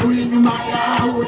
Turi nyuma yawe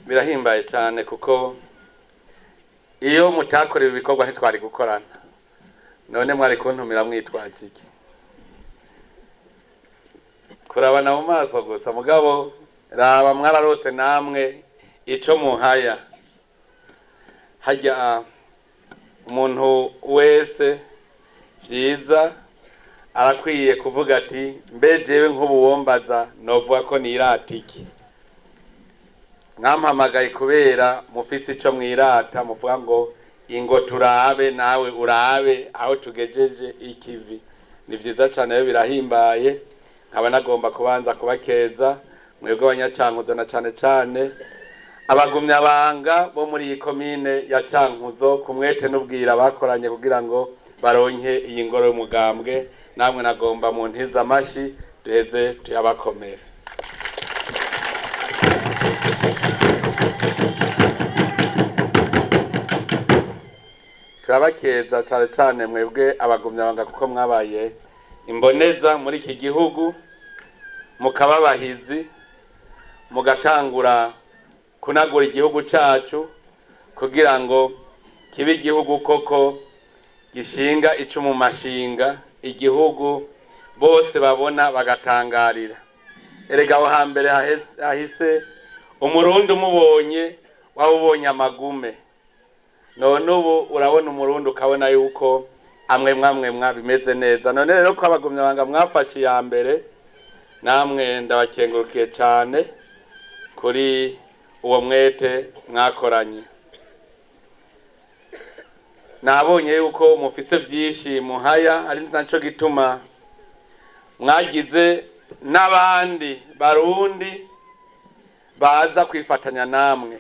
birahimbaye cyane kuko iyo mutakorewe ibikorwa ntitwari gukorana. None mwari kuntumira mwitwaje iki? Kurabana mu maso gusa mugabo raba mwararose namwe ico muhaya. Hajya umuntu wese vyiza arakwiye kuvuga ati mbejewe nk'ubuwombaza novuga ko niratiki. Mwampamagaye kubera mufise ico mwirata muvuga ngo ingo turabe nawe urabe aho tugejeje ikivi. Ni vyiza cyane birahimbaye. Nkaba nagomba kubanza kubakeza mwebwe abanyacankuzo na cyane abagumya banga bo muri iyi komine ya Cankuzo kumwete n'ubwira bakoranye kugira ngo baronke iyi ngoro y'umugambwe. Namwe nagomba mu ntiza amashi duheze tuyabakomere. Turabakeza cyane mwebwe abagumya banga kuko mwabaye imboneza muri iki gihugu mukababahizi mugatangura kunagura igihugu cyacu kugira ngo kibe igihugu koko gishinga icumu mashinga, igihugu bose babona bagatangarira. Erega aho hambere hahise umurundi umubonye wabubonye amagume. None ubu urabona umurundi ukabona yuko amwe bimeze neza. None rero ko abagumya banga mwafashe ya mbere, namwe ndabakengurukiye cyane kuri uwo mwete mwakoranye. Nabonye yuko mufise byinshi muhaya, ari naco gituma mwagize n'abandi barundi baza kwifatanya namwe,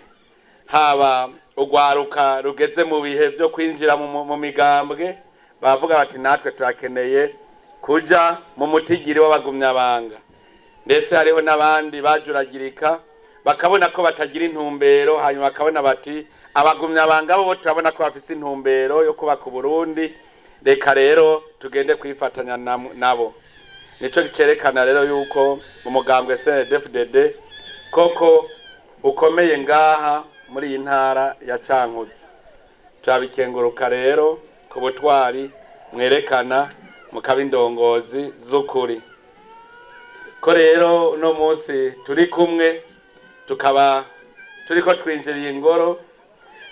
haba ugwaruka rugeze mu bihe byo kwinjira mu migambwe bavuga bati natwe turakeneye kuja mu mutigiri w'abagumya banga. Ndetse hariho n'abandi bajuragirika bakabona ko batagira intumbero, hanyuma bakabona bati abagumya banga bo turabona ko bafise intumbero yo kubaka Burundi, reka rero tugende kwifatanya nabo. Nico gicerekana rero yuko umugambwe CNDD-FDD koko ukomeye ngaha muri iyi ntara ya Cankuzo. Turabikenguruka rero ku butwari mwerekana mukaba indongozi z'ukuri. Ko rero no munsi turi kumwe tukaba turiko twinjiriye ingoro,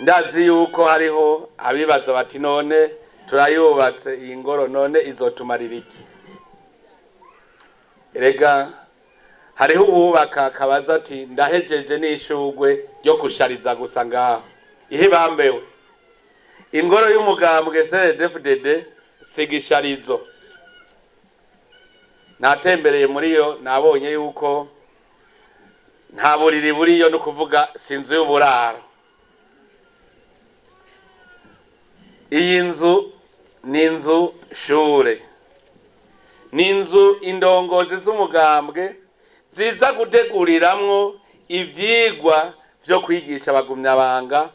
ndazi yuko hariho abibaza bati none turayubatse iyi ngoro none izotumarira iki? Erega hariho ububaka akabaza ati ndahejeje n'ishugwe ryo kushariza gusa ngaho ihe bambewe. Ingoro y'umugambwe CNDD-FDD sigisharizo. Natembereye muri yo nabonye yuko nta buriri buriyo no kuvuga sinzu y'uburaro. Iyi nzu ni inzu shure, ni inzu indongozi z'umugambwe ziza guteguriramwo ivyigwa vyo kwigisha abagumya banga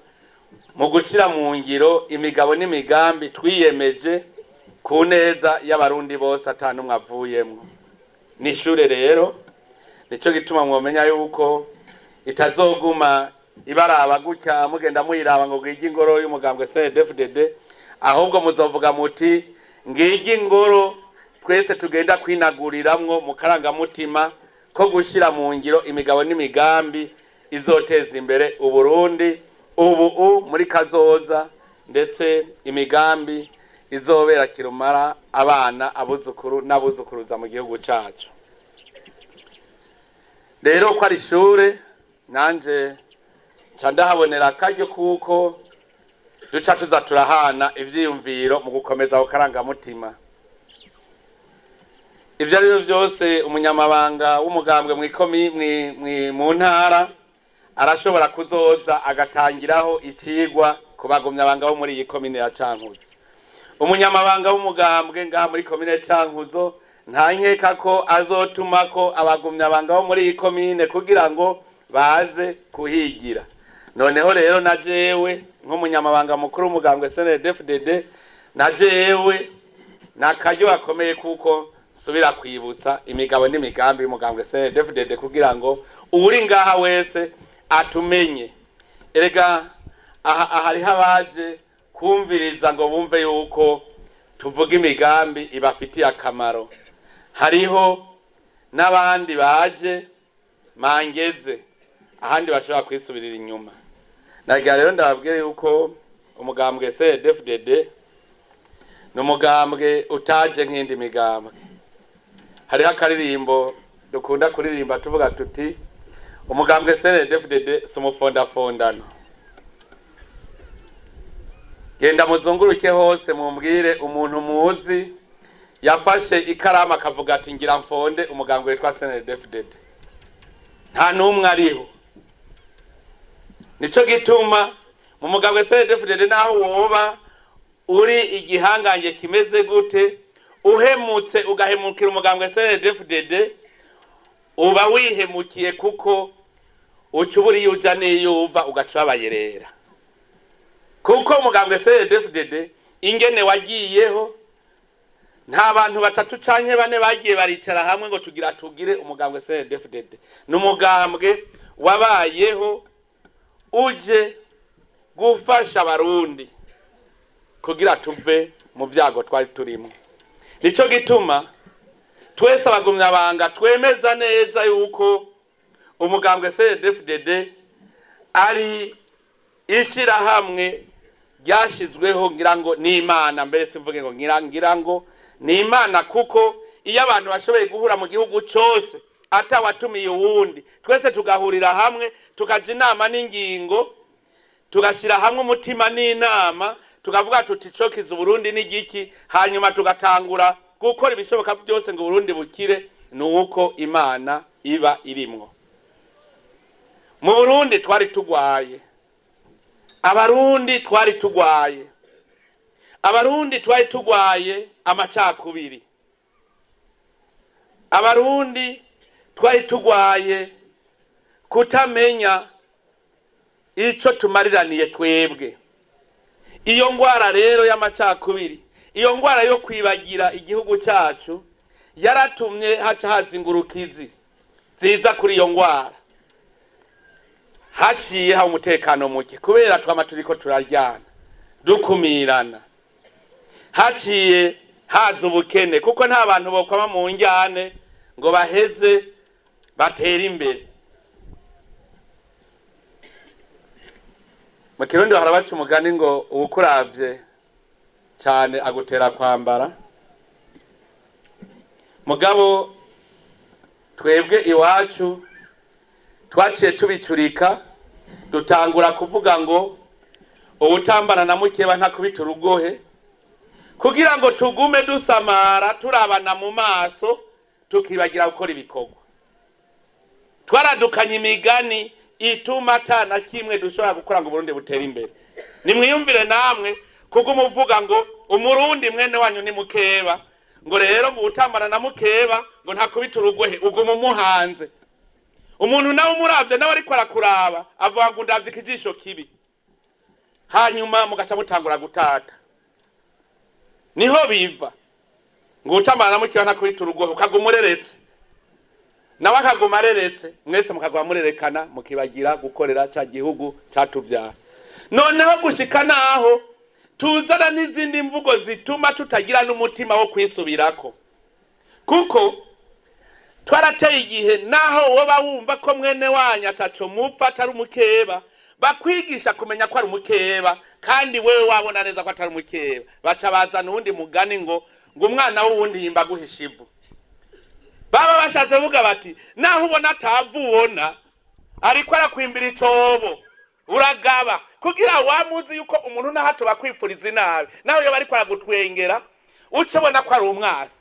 mu gushira mu ngiro imigabo n'imigambi twiyemeje ku neza y'abarundi bose atanumwe avuyemwo. Ni shure rero, nico gituma mwomenya yuko itazoguma ibaraba gutya mugenda muyiraba ngo ngigi ingoro y'umugambwe CNDD-FDD, ahubwo muzovuga muti ngigi ingoro twese tugenda kwinaguriramwo mu karangamutima ko gushira mu ngiro imigabo n'imigambi izoteza imbere Uburundi ubu muri kazoza, ndetse imigambi izobera kirumara abana abuzukuru n'abuzukuruza mu gihugu cyacu. Rero ko ari ishure nanje ndahabonera akaryo kuko duca tuza turahana ivyiyumviro mu gukomeza ukarangamutima. Ivyo ari byo byose umunyamabanga w'umugambwe mu ntara arashobora kuzoza agatangiraho ikigwa ku bagumyabanga bo muri iyi komine ya Cankuzo. Umunyamabanga w'umugambwe ngaha muri komine Cankuzo nta nkeka ko azotumako abagumyabanga bo muri iyi komine kugira ngo baze kuhigira. Noneho rero na jewe nk'umunyamabanga mukuru w'umugambwe CNDD-FDD na jewe nakaryo gakomeye kuko subira kwibutsa imigabo n'imigambi y'umugambwe CNDD-FDD kugira ngo uri ngaha wese atumenye. Erega hariho abaje kumviriza ngo bumve yuko tuvuga imigambi ibafitiye akamaro. Hariho n'abandi baje mangeze ahandi bashobora kwisubirira inyuma. Nagira rero ndababwire yuko umugambwe CNDD-FDD n'umugambwe utaje nk'indi migambwe. Hariho akaririmbo dukunda kuririmba tuvuga tuti umugambwe CNDD-FDD sumufondafondano. Genda muzunguruke hose mumbwire umuntu muzi yafashe ikarama akavuga ati ngira mfonde umugambwe witwa CNDD-FDD. Nta numwe ariho. Nico gituma mu mugambwe CNDD-FDD naho woba uri igihangange kimeze gute uhemutse ugahemukira umugambwe CNDD-FDD uba wihemukiye kuko ucuburi yuja niyuva ugacabayerera. Kuko umugambwe CNDD-FDD ingene wagiyeho nta bantu batatu canke bane bagiye baricara hamwe ngo tugire umugambwe CNDD-FDD. N'umugambwe wabayeho uje gufasha abarundi kugira tuve mu vyago twari turimo. Nico gituma twese abagumyabanga twemeza neza yuko umugambwe CNDD-FDD ari ishira hamwe ryashizweho ngira ngo ni Imana, mbere simvuge ngo ngira ngo ni Imana, kuko iyo abantu bashoboye guhura mu gihugu cyose atawatumiye uwundi twese tugahurira hamwe tukaja inama n'ingingo tugashira hamwe umutima n'inama tukavuga tuti cokiza Burundi n'igiki, hanyuma tugatangura gukora ibishoboka byose ngo Burundi bukire, nuko Imana iba irimwo. Mu Burundi twari tugwaye, abarundi twari tugwaye, abarundi twari tugwaye amacakubiri, abarundi twari tugwaye kutamenya ico tumariraniye twebwe. Iyo ngwara rero y'amacakubiri, iyo ngwara yo kwibagira igihugu cyacu yaratumye haca hazingurukizi ziza kuri iyo ngwara. Haciye ha umutekano muke kubera twama turiko turaryana dukumirana. Haciye haza ubukene kuko nta bantu bokwama mu njyane ngo baheze batera imbere. Mu Kirundi harabaca umugani ngo ubukuravye cyane agutera kwambara. Mugabo twebwe iwacu twaciye tubicurika dutangura kuvuga ngo ubutambana na mukeba ntakubita urugohe, kugira ngo tugume dusamara turabana mu maso tukibagira gukora ibikorwa. Twaradukanye imigani ituma atana kimwe dushobora gukora ngo Burundi butere imbere. Nimwiyumvire namwe kuko umuvuga ngo umurundi mwene wanyu ni mukeba, ngo rero ngo utambana na mukeba ngo ntakubita urugohe uguma umuhanze. Umuntu nawe umuravye nawe ariko arakuraba avuga ngo ndavye kijisho kibi, hanyuma mugaca mutangura gutata. Niho biva ngo utambana na mukeba ntakubita urugohe ukagumureretse nawe akaguma areretse, mwese mukagwa murerekana mukibagira gukorera ca gihugu catuvyara. Noneho gushika naho tuzana n'izindi mvugo zituma tutagira n'umutima wo kwisubirako, kuko twarateye igihe naho woba wumva ko mwene wanya ataco mupfa atari umukeba bakwigisha kumenya ko ari umukeba kandi wewe wabona neza ko atari umukeba, baca bazana uwundi mugani ngo ngo umwana w'uwundi yimba guhisha ivu. Baba bashatse vuga bati naho ubona atavubona ariko arakwimbira icobo uragaba kugira wamuzi yuko umuntu nahato bakwifuriza inabi naho yo bariko aragutwengera ucebona ko ari umwasi.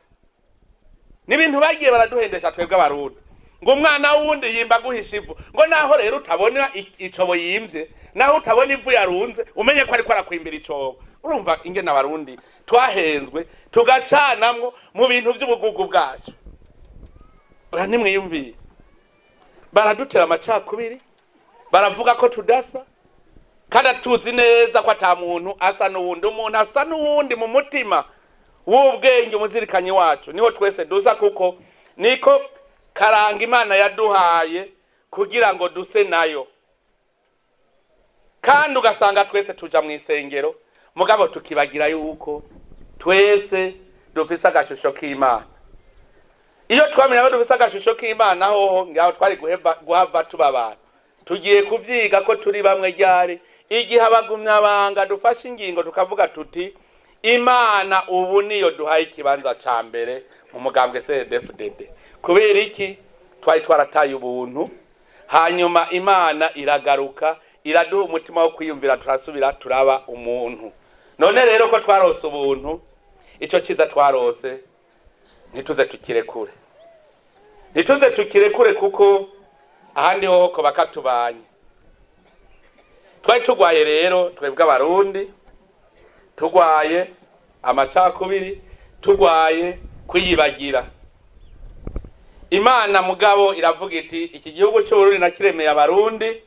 Nibintu bagiye baraduhendesha twebwe abarundi ngo umwana wundi yimba guhisha ivu, ngo naho rero utabona icobo yimvye naho utabona ivu yarunze umenye ko ariko arakwimbira icobo. Urumva ingene abarundi twahenzwe tugacanamwo mu bintu by'ubugugu bwacu. Nimwiyumviye baradutera amacakubiri, baravuga ko tudasa kandi tuzi neza ko ata muntu asa n'uwundi. Umuntu asa n'uwundi mu mutima w'ubwenge umuzirikanye wacu niho twese dusa, kuko niko karanga Imana yaduhaye kugira ngo duse nayo. Kandi ugasanga twese tuja mu isengero mugabo tukibagira yuko twese dufise agashusho k'Imana. Iyo twamenya dufise agashusho k'Imana hoho ngaho twari guhava tubabana. Tugiye kuvyiga ko turi bamwe ryari igihe abagumyabanga dufashe ingingo tukavuga tuti Imana ubu niyo duhaye ikibanza ca mbere mu mugambwe CNDD-FDD. Kubera iki? Twari twarataye ubuntu, hanyuma Imana iragaruka iraduha umutima wo kwiyumvira turasubira turaba umuntu. None rero ko twarose ubuntu, ico ciza twarose nituze tukirekure. Nituze tukirekure kuko ahandi ho ko bakatubanye. Twari tugwaye rero twebwe abarundi, tugwaye amacakubiri, tugwaye kwiyibagira. Imana mugabo iravuga iti iki gihugu cy'Uburundi nakiremeye abarundi.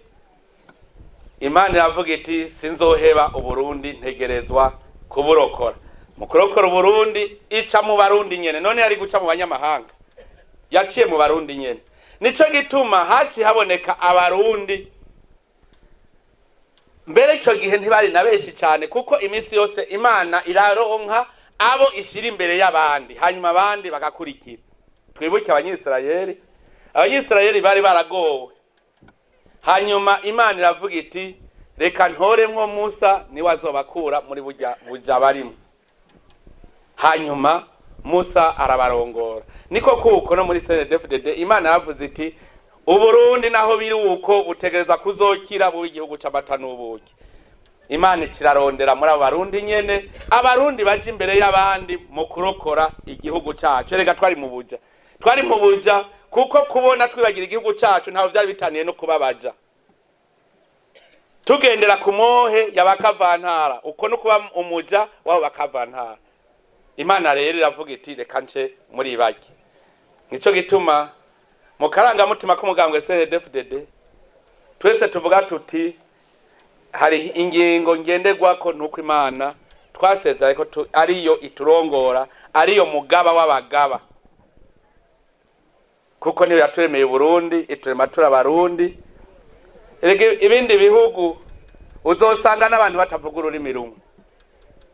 Imana iravuga iti sinzoheba Uburundi ntegerezwa kuburokora. Mu kurokora Uburundi ica mu barundi nyene, none yari guca mu banyamahanga, yaciye mu barundi nyene. Nico gituma haci haboneka abarundi. Mbere cyo gihe ntibari nabeshi cyane kuko imisi yose Imana iraronka abo ishira imbere y'abandi, hanyuma abandi bagakurikira. Twibuke Abanyisirayeli bari baragowe, hanyuma Imana iravuga iti reka ntoremwo Musa ni wazobakura muri buja barimo. Hanyuma Musa arabarongora. Niko kuko no muri CNDD-FDD Imana yavuze iti Uburundi naho biri uko butegereza kuzokira buri gihugu c'amata n'ubuki. Imana kirarondera muri abarundi nyene, abarundi baje imbere y'abandi mu kurokora igihugu cacu. Rega twari mu buja kuko kubona twibagira igihugu cacu ntaho vyari bitaniye no kubabaja. Tugendera ku mohe y'abakavantara uko no kuba umuja wabo bakavantara. Imana rero iravuga iti reka nce muri baki. Nico gituma mu karangamutima k'umugambwe CNDD-FDD twese tuvuga tuti hari ingingo ngenderwako nuko Imana twasezeye ko ariyo iturongora, ariyo mugaba w'abagaba, kuko niyo yaturemeye Uburundi, iturema tura abarundi. Ibindi bihugu uzosanga n'abantu batavuga ururimi rumwe,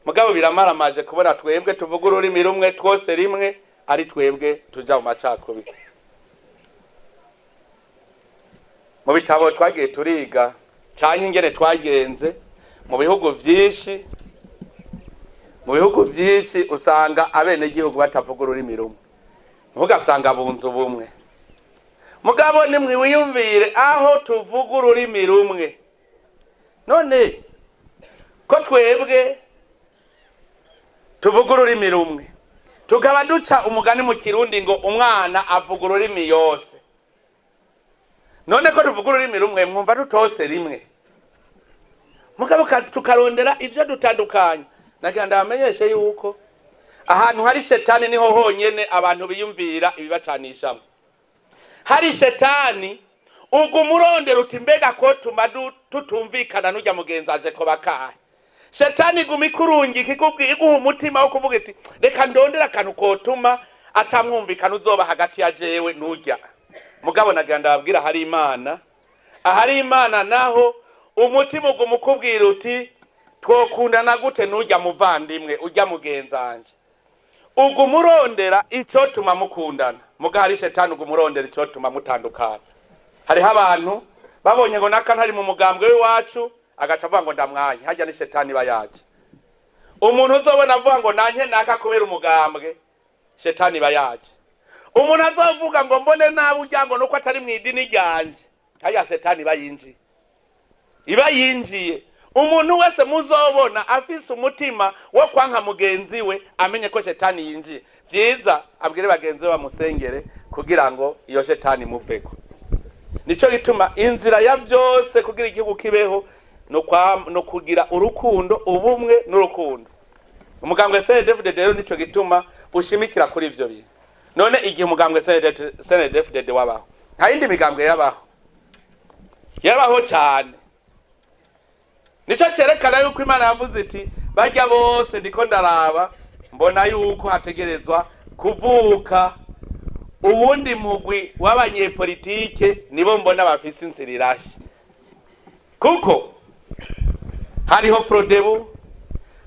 mugabo biramaramaje kubona twebwe tuvuga ururimi rumwe twose rimwe ari twebwe tuja mu macakubiri. Mu bitabo twagiye turiga cyane ingene twagenze mu bihugu vyinshi usanga abene gihugu batavuga ururimi rumwe, mugasanga bunze ubumwe. Mugabo nimwe wiyumvire aho tuvuga ururimi rumwe, none ko twebwe tuvuga ururimi rumwe tukaba duca umugani mu Kirundi ngo umwana avuga ururimi yose. None ko tuvuga ururimi rumwe mwumva tutose rimwe, mugabo tukarondera ivyo dutandukanye. Naganda bamenyeshe yuko ahantu hari shetani niho honyene abantu biyumvira ibibacanishamo. Hari shetani ugumurondera uti mbega ko tutumvikana n'ujya mugenzaje ko bakahe. Shetani gumikurungi kiguha umutima wo kuvuga iti reka ndondera akantu kotuma atamwumvikana uzoba hagati ya jewe n'ujya. Mugabo naganda babwira ahari Imana naho umutima ugumukubwira uti twokundana gute n'ujya muvandimwe ujya mugenzanje. Ugumurondera ico tuma mukundana, mugari shetani ugumurondera ico tuma mutandukana. Hariho abantu babonye ngo naka ntari mu mugambwe w'iwacu agaca avuga ngo ndamwanya, hajya ni shetani bayaje. umuntu uzobona avuga ngo nanjye naka kubera umugambwe shetani bayaje. Umuntu azovuga ngo mbone nabi ujyango nuko atari mu idini ryanje aya shetani bayinjiye. Iba yinjiye. Umuntu wese muzobona afise umutima wo kwanka mugenzi we amenye ko shetani yinjiye. Vyiza abwire bagenzi we bamusengere kugira ngo iyo shetani muveko. Nico gituma inzira ya vyose kugira igihugu kibeho no kugira urukundo, ubumwe n'urukundo. Umugambwe CNDD-FDD rero nico gituma ushimikira kuri ivyo bintu. None igihe umugambwe CNDD-FDD wabaho, nta yindi migambwe yabaho cyane. Nico cerekana yuko Imana yavuze iti bajya bose ndiko ndaraba mbona yuko hategerezwa kuvuka uwundi mugwi w'abanyepolitike nibo mbona bafise inzira irashi. Kuko hariho Frodebu,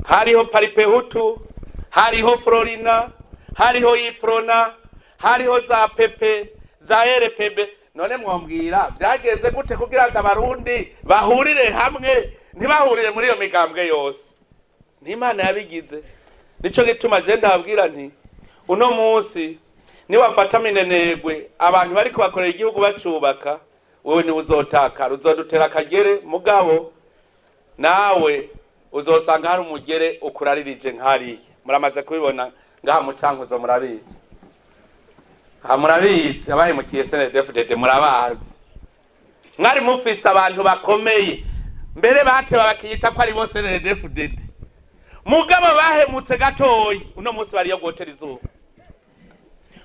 hariho Paripehutu, hariho Florina, hariho Iprona, hariho za Pepe, za RPB. None mwombwira byagenze gute kugira ngo abarundi bahurire hamwe ntibahurire muri iyo migambwe yose? N'Imana yabigize. Nico gituma je ndabwira nti uno munsi ni wafata minenegwe abantu bari kubakorera igihugu bacubaka, wewe ni uzotakara, uzodutera kagere mugabo nawe uzosanga hari umugere ukuraririje nkariye. Muramaze kubibona ngaha mu Cankuzo, murabizi. Murabizi abahemukiye CNDD-FDD murabazi. Mwari mufise abantu bakomeye mbere bateba bakiyita ko ari bose CNDD-FDD. Mugabo bahemutse gatoyi uno munsi bari yo gotera izuba.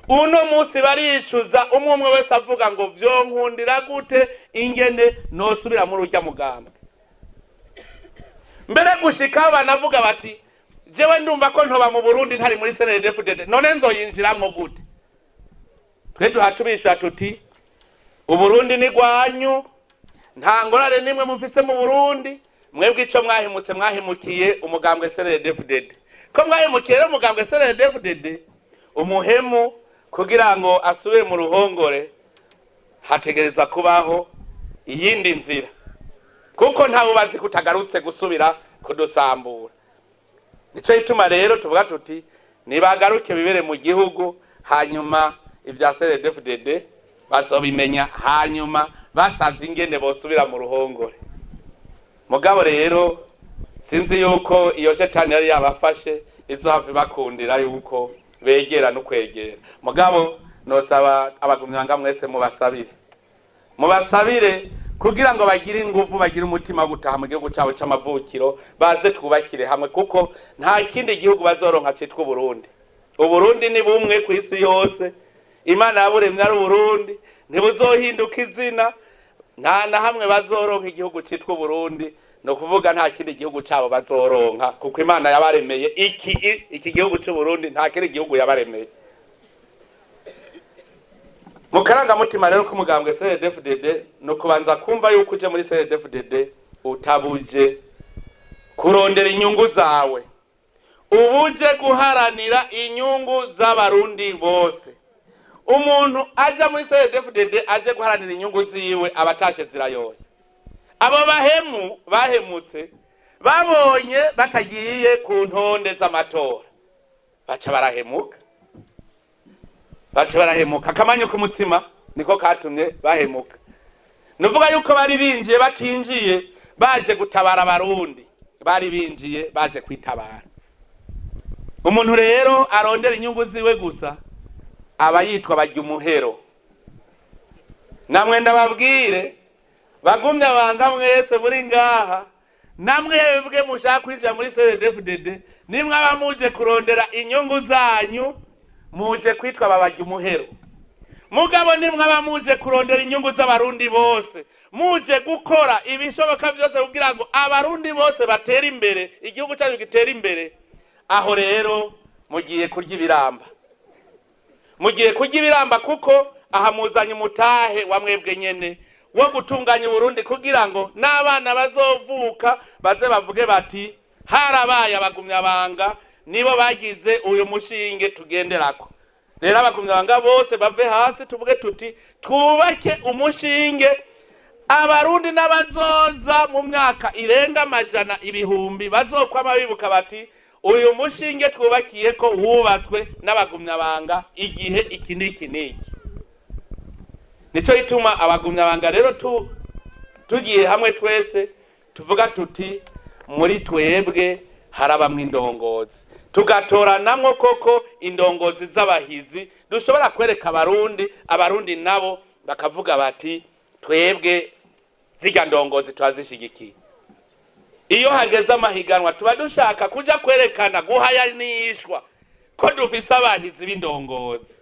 Uno munsi baricuza umwe wese avuga ngo vyo nkundira gute ingene nosubira muri urya mugambwe. Mbere gushika banavuga bati jewe ndumva ko ntoba mu Burundi ntari muri CNDD-FDD, none nzoyinjiramwo gute? Twe duhatubisha tuti Uburundi ni gwanyu, nta ngorane nimwe mufise mu Burundi, mwebwe ico mwahemukiye umugambwe CNDD-FDD. Ko mwahemukiye umugambwe CNDD-FDD, umuhemu kugira ngo asubire mu ruhongore hategerezwa kubaho iyindi nzira. Kuko nta ubazi kutagarutse gusubira kudusambura. Nico ituma rero tuvuga tuti nibagaruke bibere mu gihugu, hanyuma ivya CNDD-FDD bazobimenya, hanyuma basavye ingene bosubira mu ruhongore. Mugabo rero sinzi yuko iyo shetani yari yabafashe izohava bakundira yuko begera no kwegera. Mugabo nosaba abagumyanga mwese mubasabire kugira ngo bagire ingufu, bagire umutima gutaha mu gihugu cyabo c'amavukiro, baze twubakire hamwe, kuko nta kindi gihugu bazoronka citwa Burundi. Uburundi ni bumwe ku isi yose. Imana yaburemye ari Burundi, ntibuzohinduka izina. Nta na hamwe bazoronka igihugu citwa Burundi, no kuvuga nta kindi gihugu cyabo bazoronka, kuko Imana yabaremeye iki gihugu cy'u Burundi, nta kindi gihugu yabaremeye. Mukaranga mutima rero ko umugambwe CNDD-FDD no kubanza kumva yuko uje muri CNDD-FDD utabuje kurondera inyungu zawe, ubuje guharanira inyungu z'abarundi bose. Umuntu aja muri CNDD-FDD aje guharanira inyungu ziwe abatashe zirayoye. Abo bahemutse babonye batagiye ku ntonde z'amatora, baca barahemuka akamanyo k'umutsima niko katumye bahemuka. Nuvuga yuko bari binjiye batinjiye baje gutabara abarundi, bari binjiye baje kwitabara. Umuntu rero arondera inyungu ziwe gusa aba yitwa bajya umuhero. Namwe ndababwire bagumye abanga mwese muri ngaha, namwebwe mushaka kwinjira muri CNDD-FDD, nimwe abamuje kurondera inyungu zanyu muje kwitwa babajya umuhero. Mugabo nimwe abamuje kurondera inyungu z'abarundi bose, muje gukora ibishoboka byose kugira ngo abarundi bose batera imbere, igihugu cyacu gitera imbere. Aho rero mugiye kurya ibiramba, kuko aha muzanye umutahe wa mwebwe nyene wo gutunganya Burundi kugira ngo n'abana bazovuka baze bavuge bati harabaye abagumyabanga nibo bagize uyu mushinge tugenderako. Rero abagumyabanga bose bave hasi tuvuge tuti twubake umushinge, abarundi n'abazoza mu myaka irenga amajana ibihumbi bazokwama bibuka bati uyu mushinge twubakiye ko wubatswe n'abagumyabanga igihe iki n'iki n'iki. Nico gituma abagumyabanga rero tugiye hamwe twese tuvuga tuti muri twebwe harabamwe indongozi, tugatoranamwo koko indongozi z'abahizi dushobora kwereka abarundi nabo bakavuga bati twebwe zirya ndongozi turazishigikiye. Iyo hageze amahiganwa tuba dushaka kuja kwerekana guhayanishwa ko dufise abahizi b'indongozi.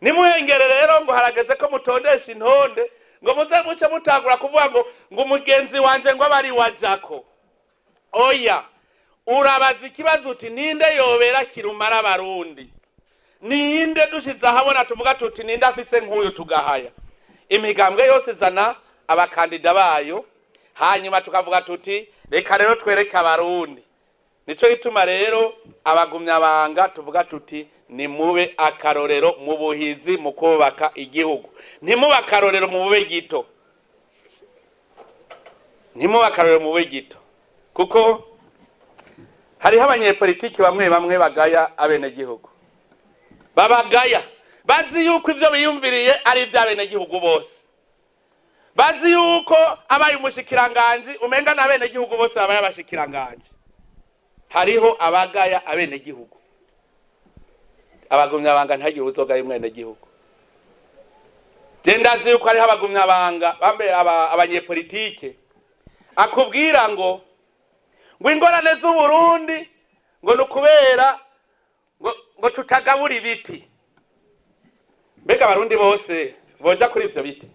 Nimuhengere rero ngo harageze ko mutondesha intonde ngo muze muce mutangura kuvuga ngo umugenzi wanje ngo abari wajako. Oya, urabaza ikibazo uti ninde yobera kirumara abarundi, ninde dushize ahabona tuvuga tuti ninde afise nk'uyu tugahaya. Imigambwe yose zana abakandida bayo, hanyuma tukavuga tuti reka rero twereke abarundi. Nico gituma rero abagumyabanga tuvuga tuti ni mube akarorero mu buhizi mu kubaka igihugu, ntimube akarorero mu bube gito, ntimube akarorero mu bube gito, kuko hariho abanyepolitiki bamwe bagaya abenegihugu, babagaya bazi yuko ivyo biyumviriye ari ivy'abenegihugu bose, bazi yuko abaye umushikiranganji umenga n'abenegihugu bose babaye abashikiranganji. Hariho abagaya abenegihugu, abagumyabanga ntagiye uzogaya umwenegihugu. Ndazi yuko hariho abagumyabanga bambe abanyepolitike akubwira ngo ingorane z'u Burundi ngo nukubera ngo tutagabura ibiti. Mbega abarundi bose boja kuri ivyo biti?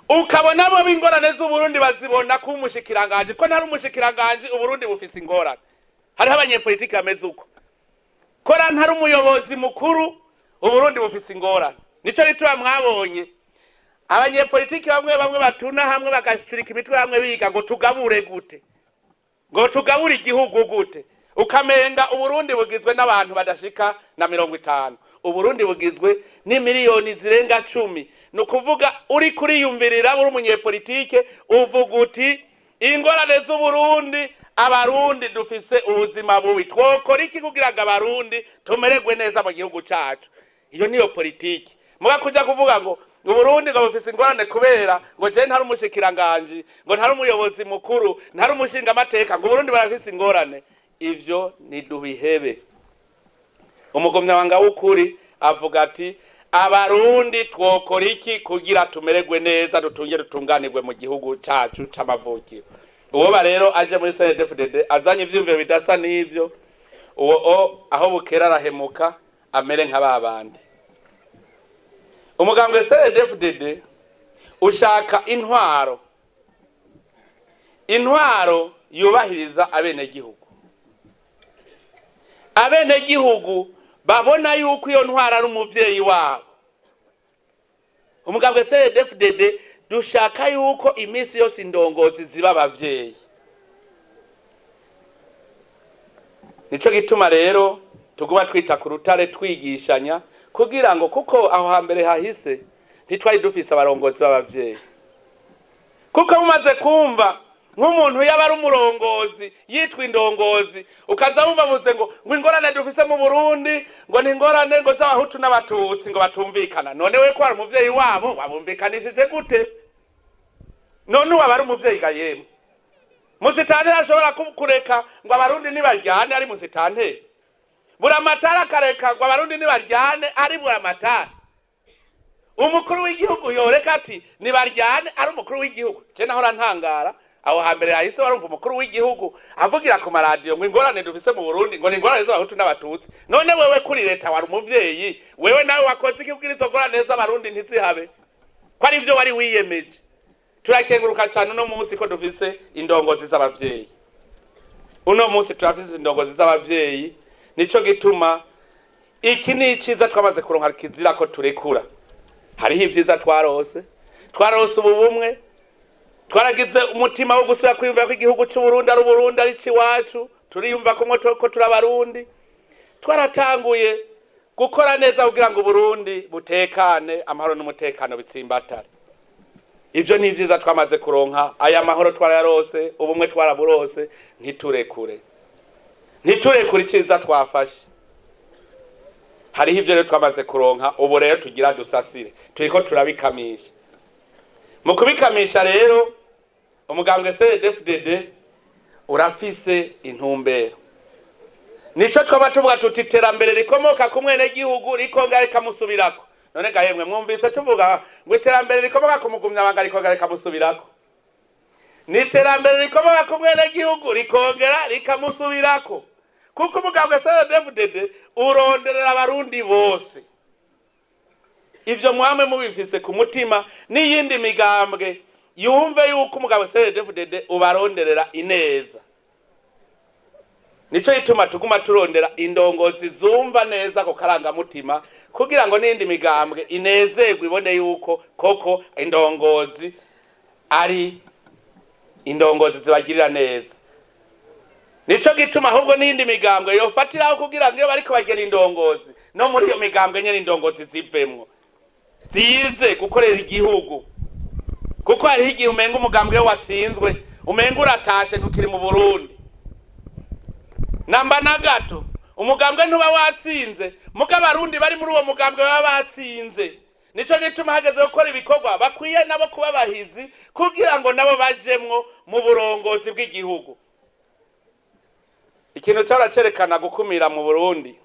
Ukabona abo b'ingorane z'u Burundi bazibona ku mushikiranganje ko ntari umushikiranganje u Burundi bufise ingorane. Hariho abanyepolitike bameze uko, kora ntari umuyobozi mukuru u Burundi bufise ingorane. Nico gituma mwabonye abanyepolitike bamwe batuna hamwe bagashurika imitwe hamwe biga ngo tugabure gute, ngo tugabure igihugu gute. Ukamenga Uburundi bugizwe n'abantu badashika na 50, Uburundi bugizwe ni miliyoni zirenga 10. Nukuvuga uri kuri yumvirira buri umunyepolitike uvuga uti ingorane z'u Burundi, abarundi dufise ubuzima bubi, twokora iki kugira ngo abarundi tumererwe neza mu gihugu cyacu. Iyo niyo politiki. Muga kuja kuvuga ngo Uburundi ngo bufise ingorane kubera ngo je ntari umushikiranganje, ngo ntari umuyobozi mukuru, ntari umushinga amateka, ngo Uburundi barafise ingorane. Ivyo ni dubihebe. Umugumyabanga w'ukuri avuga ati abarundi twokora iki kugira tumererwe neza, dutunganirwe mu gihugu cyacu c'amavukiro. Uwo rero aje muri CNDD-FDD azanye ivyumviro bidasa n'ivyo, uwo aho bukera arahemuka amere nk'ababandi. Umugambwe CNDD-FDD ushaka intwaro yubahiriza abenegihugu. Abenegihugu babona yuko iyo ntwaro ari umuvyeyi wabo. Umugambwe CNDD-FDD dushaka yuko imisi yose indongozi ziba abavyeyi. Nico gituma rero tuguma twita ku rutare twigishanya kugira ngo kuko aho hambere hahise ntitwari dufise abarongozi b'abavyeyi. Kuko mumaze kumva nk'umuntu yaba ari umurongozi yitwa indongozi, ukaza wumva muze ngo ingorane dufise mu Burundi ngo ni ingorane ngo z'abahutu n'abatutsi ngo batumvikana. None we ko ari umuvyeyi wabo wabumvikanishije gute? None waba ari umuvyeyi ga yemwe? Musitanteri ashobora kureka ngo abarundi nibaryane ari musitanteri? Buramatari akareka ngo abarundi nibaryane ari buramatari? Umukuru w'igihugu yoreka ati nibaryane ari umukuru w'igihugu? Je nahora ntangara aho hambere hahise warumva umukuru w'igihugu avugira ku maradiyo ngo ingorane dufise mu Burundi ngo ni ingorane z'abahutu n'abatutsi. None wewe kuri leta wari umuvyeyi, wewe nawe wakoze iki kugira izo ngorane z'abarundi ntizihabe? Ko ari ivyo wari wiyemeje. Turakenguruka cyane uno munsi ko dufise indongozi z'abavyeyi. Uno munsi turafise indongozi z'abavyeyi, nico gituma iki ni iciza twamaze kuronka kizira ko turekura. Hariho ivyiza twarose ubumwe, twaragize umutima wo gusubira kwiyumva ko igihugu cy'u Burundi ari Burundi ari ciwacu, turiyumva ko turabarundi. Twaratanguye gukora neza kugira ngo Burundi butekane, amahoro n'umutekano bitsimbatare. Ivyo ni vyiza twamaze kuronka, aya mahoro twarayarose, ubumwe twaraburose, ntiturekure. ntiturekure iciza twafashe. Hariho ivyo rero twamaze kuronka, ubu rero tugira dusasire, turiko turabikamisha. Mu kubikamisha rero umugambwe CNDD-FDD urafise intumbero. Nico twaba tuvuga tuti iterambere rikomoka ku mwene gihugu rikonga rikamusubirako. None gahemwe mwumvise tuvuga ngo iterambere rikomoka ku mugumyabanga rikonga rikamusubirako. Ni iterambere rikomoka ku mwene gihugu rikongera rikamusubirako. Kuko umugambwe CNDD-FDD uronderera abarundi bose. Ivyo mwame mubifise ku mutima n'iyindi migambwe yumve yuko umugambwe CNDD-FDD ubaronderera ineza. Nico ituma tuguma turondera indongozi zumva neza ko karanga mutima kugira ngo n'indi migambwe inezerwe ibone yuko koko indongozi ari indongozi zibagirira neza. Nico gituma ahubwo n'indi migambwe yofatiraho kugira ngo iyo bariko bagera indongozi no muri iyo migambwe nyene indongozi zivemwo zize gukorera igihugu. Kuko hariho igihe umenga umugambwe watsinzwe, umenga uratashe ntukiri mu Burundi. Namba na gato umugambwe ntuba watsinze, muga abarundi bari muri uwo mugambwe baba batsinze. Nico gituma hageze gukora ibikorwa bakwiye nabo kuba bahizi kugira ngo nabo bajemwo mu burongozi bw'igihugu. Ikintu cyaracerekana gukumira mu Burundi.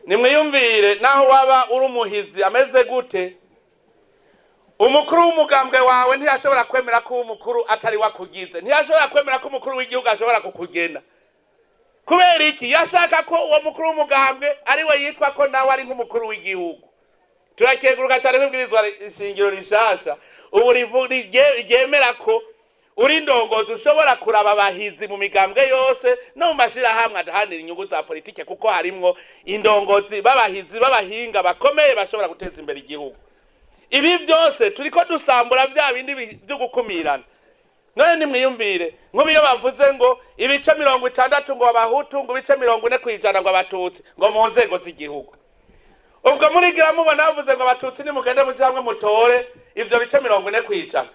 Nimwiyumvire naho waba uri umuhizi ameze gute, umukuru w'umugambwe wawe ntiyashobora kwemera ko umukuru atari wakugize, ntiyashobora kwemera ko umukuru w'igihugu ashobora kukugena. Kubera iki? Yashaka ko uwo mukuru w'umugambwe ari we yitwa ko nawe ari nk'umukuru w'igihugu. Turakeguruka cyane kwibwirizwa ishingiro rishasha ubu ryemera ko uri ndongozi ushobora kuraba abahizi mu migambwe yose no mu mashirahamwe adahanira inyungu za politike, kuko harimwo indongozi b'abahizi b'abahinga bakomeye bashobora guteza imbere igihugu. Ibi byose turiko dusambura vya bindi byo gukumirana. None nimwiyumvire nk'ubiyo bavuze ngo ibice 60 ngo abahutu ngo ibice 40% ngo abatutsi ngo mu nzego z'igihugu. Ubwo murigira mubona bavuze ngo abatutsi ni mugende mu cyangwa mutore ivyo bice 40%.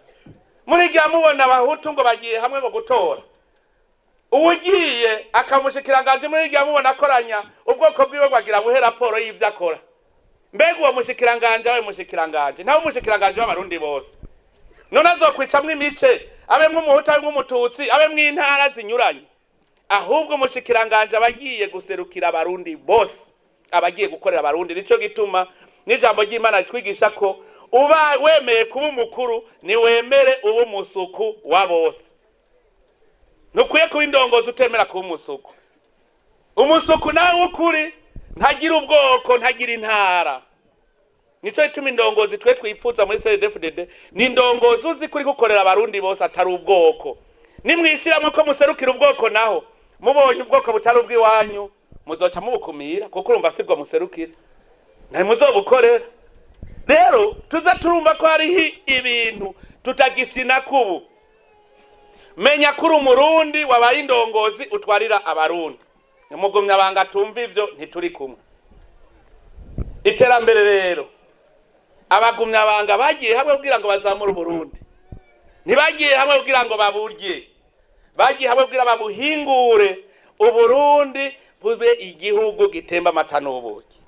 Murigira mubona abahutu ngo bagiye hamwe ngo gutora. Ugiye akamushikiranganje murigira mubona akoranya ubwoko bwiwe bagira buhe raporo y'ivyo akora. Mbega uwo mushikiranganje awe mushikiranganje ntawe mushikiranganje w'abarundi bose. None azokwicamwe imice abe mw'umuhutu abe mw'umututsi abe mw'intara zinyuranye. Ahubwo mushikiranganje abagiye guserukira abarundi bose, abagiye gukorera abarundi. Nico gituma n'ijambo ry'Imana twigisha ko uba wemeye kuba umukuru ni wemere ubu musuku wa bose. Nukwiye kuba indongozi utemera kuba umusuku. Umusuku nawe ukuri ntagira ubwoko ntagira intara. Nico ituma indongozi twe twipfuza muri CNDD-FDD ni indongozi uzi kuri gukorera abarundi bose atari ubwoko. Nimwishiramo ko muserukira ubwoko naho mubonye ubwoko butari ubwiwanyu muzoca mubukumira kuko urumva sibwo muserukira nta muzobukorera. Rero tuza turumva ko hari ibintu tutagifina kubu. Menya kuri umurundi wabaye indongozi utwarira abarundi. Nimugumya banga tumva ivyo ntituri kumwe. Iterambere rero abagumya banga bagiye hamwe kugira ngo bazamure Burundi. Ntibagiye hamwe kugira ngo baburye. Bagiye hamwe kugira babuhingure Uburundi bube igihugu gitemba amata n'ubuki.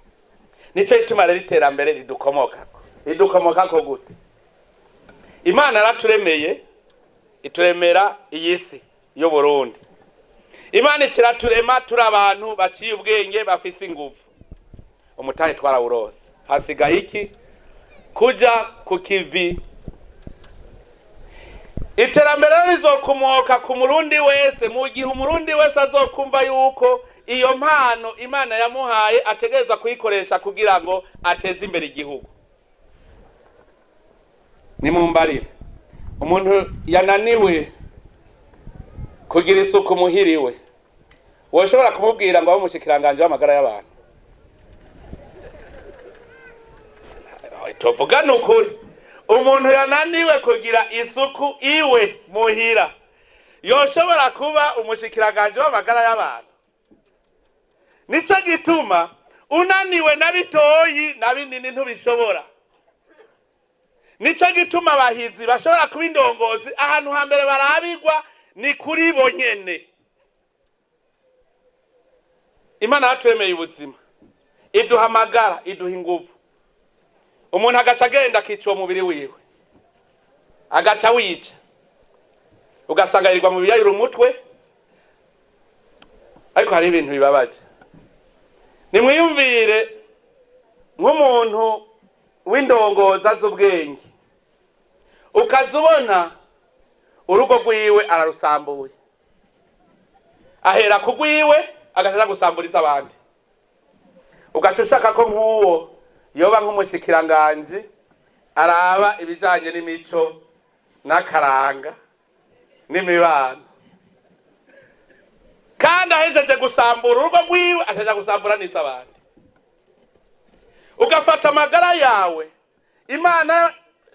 Nico ituma rero iterambere ridukomokako. Ridukomokako gute? Imana yaraturemeye ituremera iyi si yo Burundi. Imana ikiraturema turi abantu baciye ubwenge bafise ingufu. Umutahe twarawurose. Hasigaye iki? Kuja ku kivi. Iterambere rizokomoka ku murundi wese, mu gihe umurundi wese azokumva yuko iyo mpano Imana yamuhaye ategereza kuyikoresha kugira ngo ateze imbere igihugu. Nimumbarire umuntu yananiwe kugira isuku muhiriwe, woshobora kumubwira ngo abo mushikiranganje w'amagara y'abantu? Tuvuga nukuri umuntu yananiwe kugira isuku iwe muhira yoshobora kuba umushikiranganje w'amagara y'abantu? Nico gituma unaniwe nabitoyi nabinini ntubishobora. Nico gituma abahizi bashobora kuba indongozi ahantu hambere barabigwa ni kuri bo nyene. Imana yaturemeye ubuzima, iduhamagara, iduha ingufu. Umuntu agaca agenda akica uwo mubiri wiwe, agaca wica, ugasanga yirirwa mu biyayura umutwe. Ariko hari ibintu bibabaje. Nimwiyumvire nk'umuntu w'indongoza z'ubwenge, ukazubona urugo rwiwe ararusambuye, ahera ku rwiwe agaca gusamburiza abandi. Ugaca ushaka ko nk'uwo yoba nk'umushikiranganje araba ibijanye n'imico n'akaranga n'imibano, kandi ahejeje gusambura urugo rwiwe ahejeje gusambura n'iz'abandi. Ugafata amagara yawe, Imana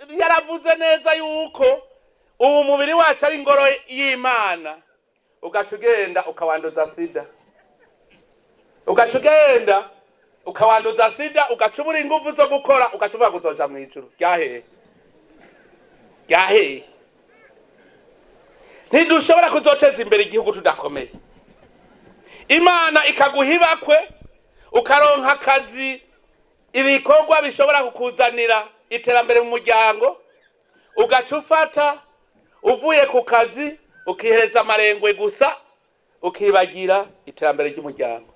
yaravuze neza yuko ubu mubiri wacu ari ingoro y'Imana, ugaca ugenda ukawanduza sida, ugaca ugenda ukawanduza sida, ugaca ubura ingufu zo gukora, ugaca uvuga kuzoja mu ijuru. Ryaheye. Ntidushobora kuzoteza imbere igihugu tudakomeye. Imana ikaguhibakwe ukaronka akazi, ibikorwa bishobora kukuzanira iterambere mu muryango, ugaca ufata uvuye ku kazi ukihereza amarengwe gusa, ukibagira iterambere ry'umuryango.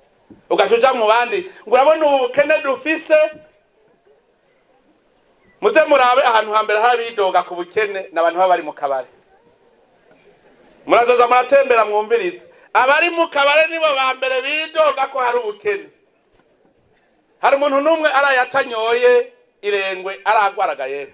Ugaca uja mu bandi ngo urabona ubukene dufise. Muze murabe ahantu hambere habidoga ku bukene n'abantu baba bari mu kabare. Murazaza muratembera mwumvirize, abari mu kabare nibo ba mbere bidoga ko hari ubukene. Hari umuntu numwe arayatanyoye irengwe aragwaragaye.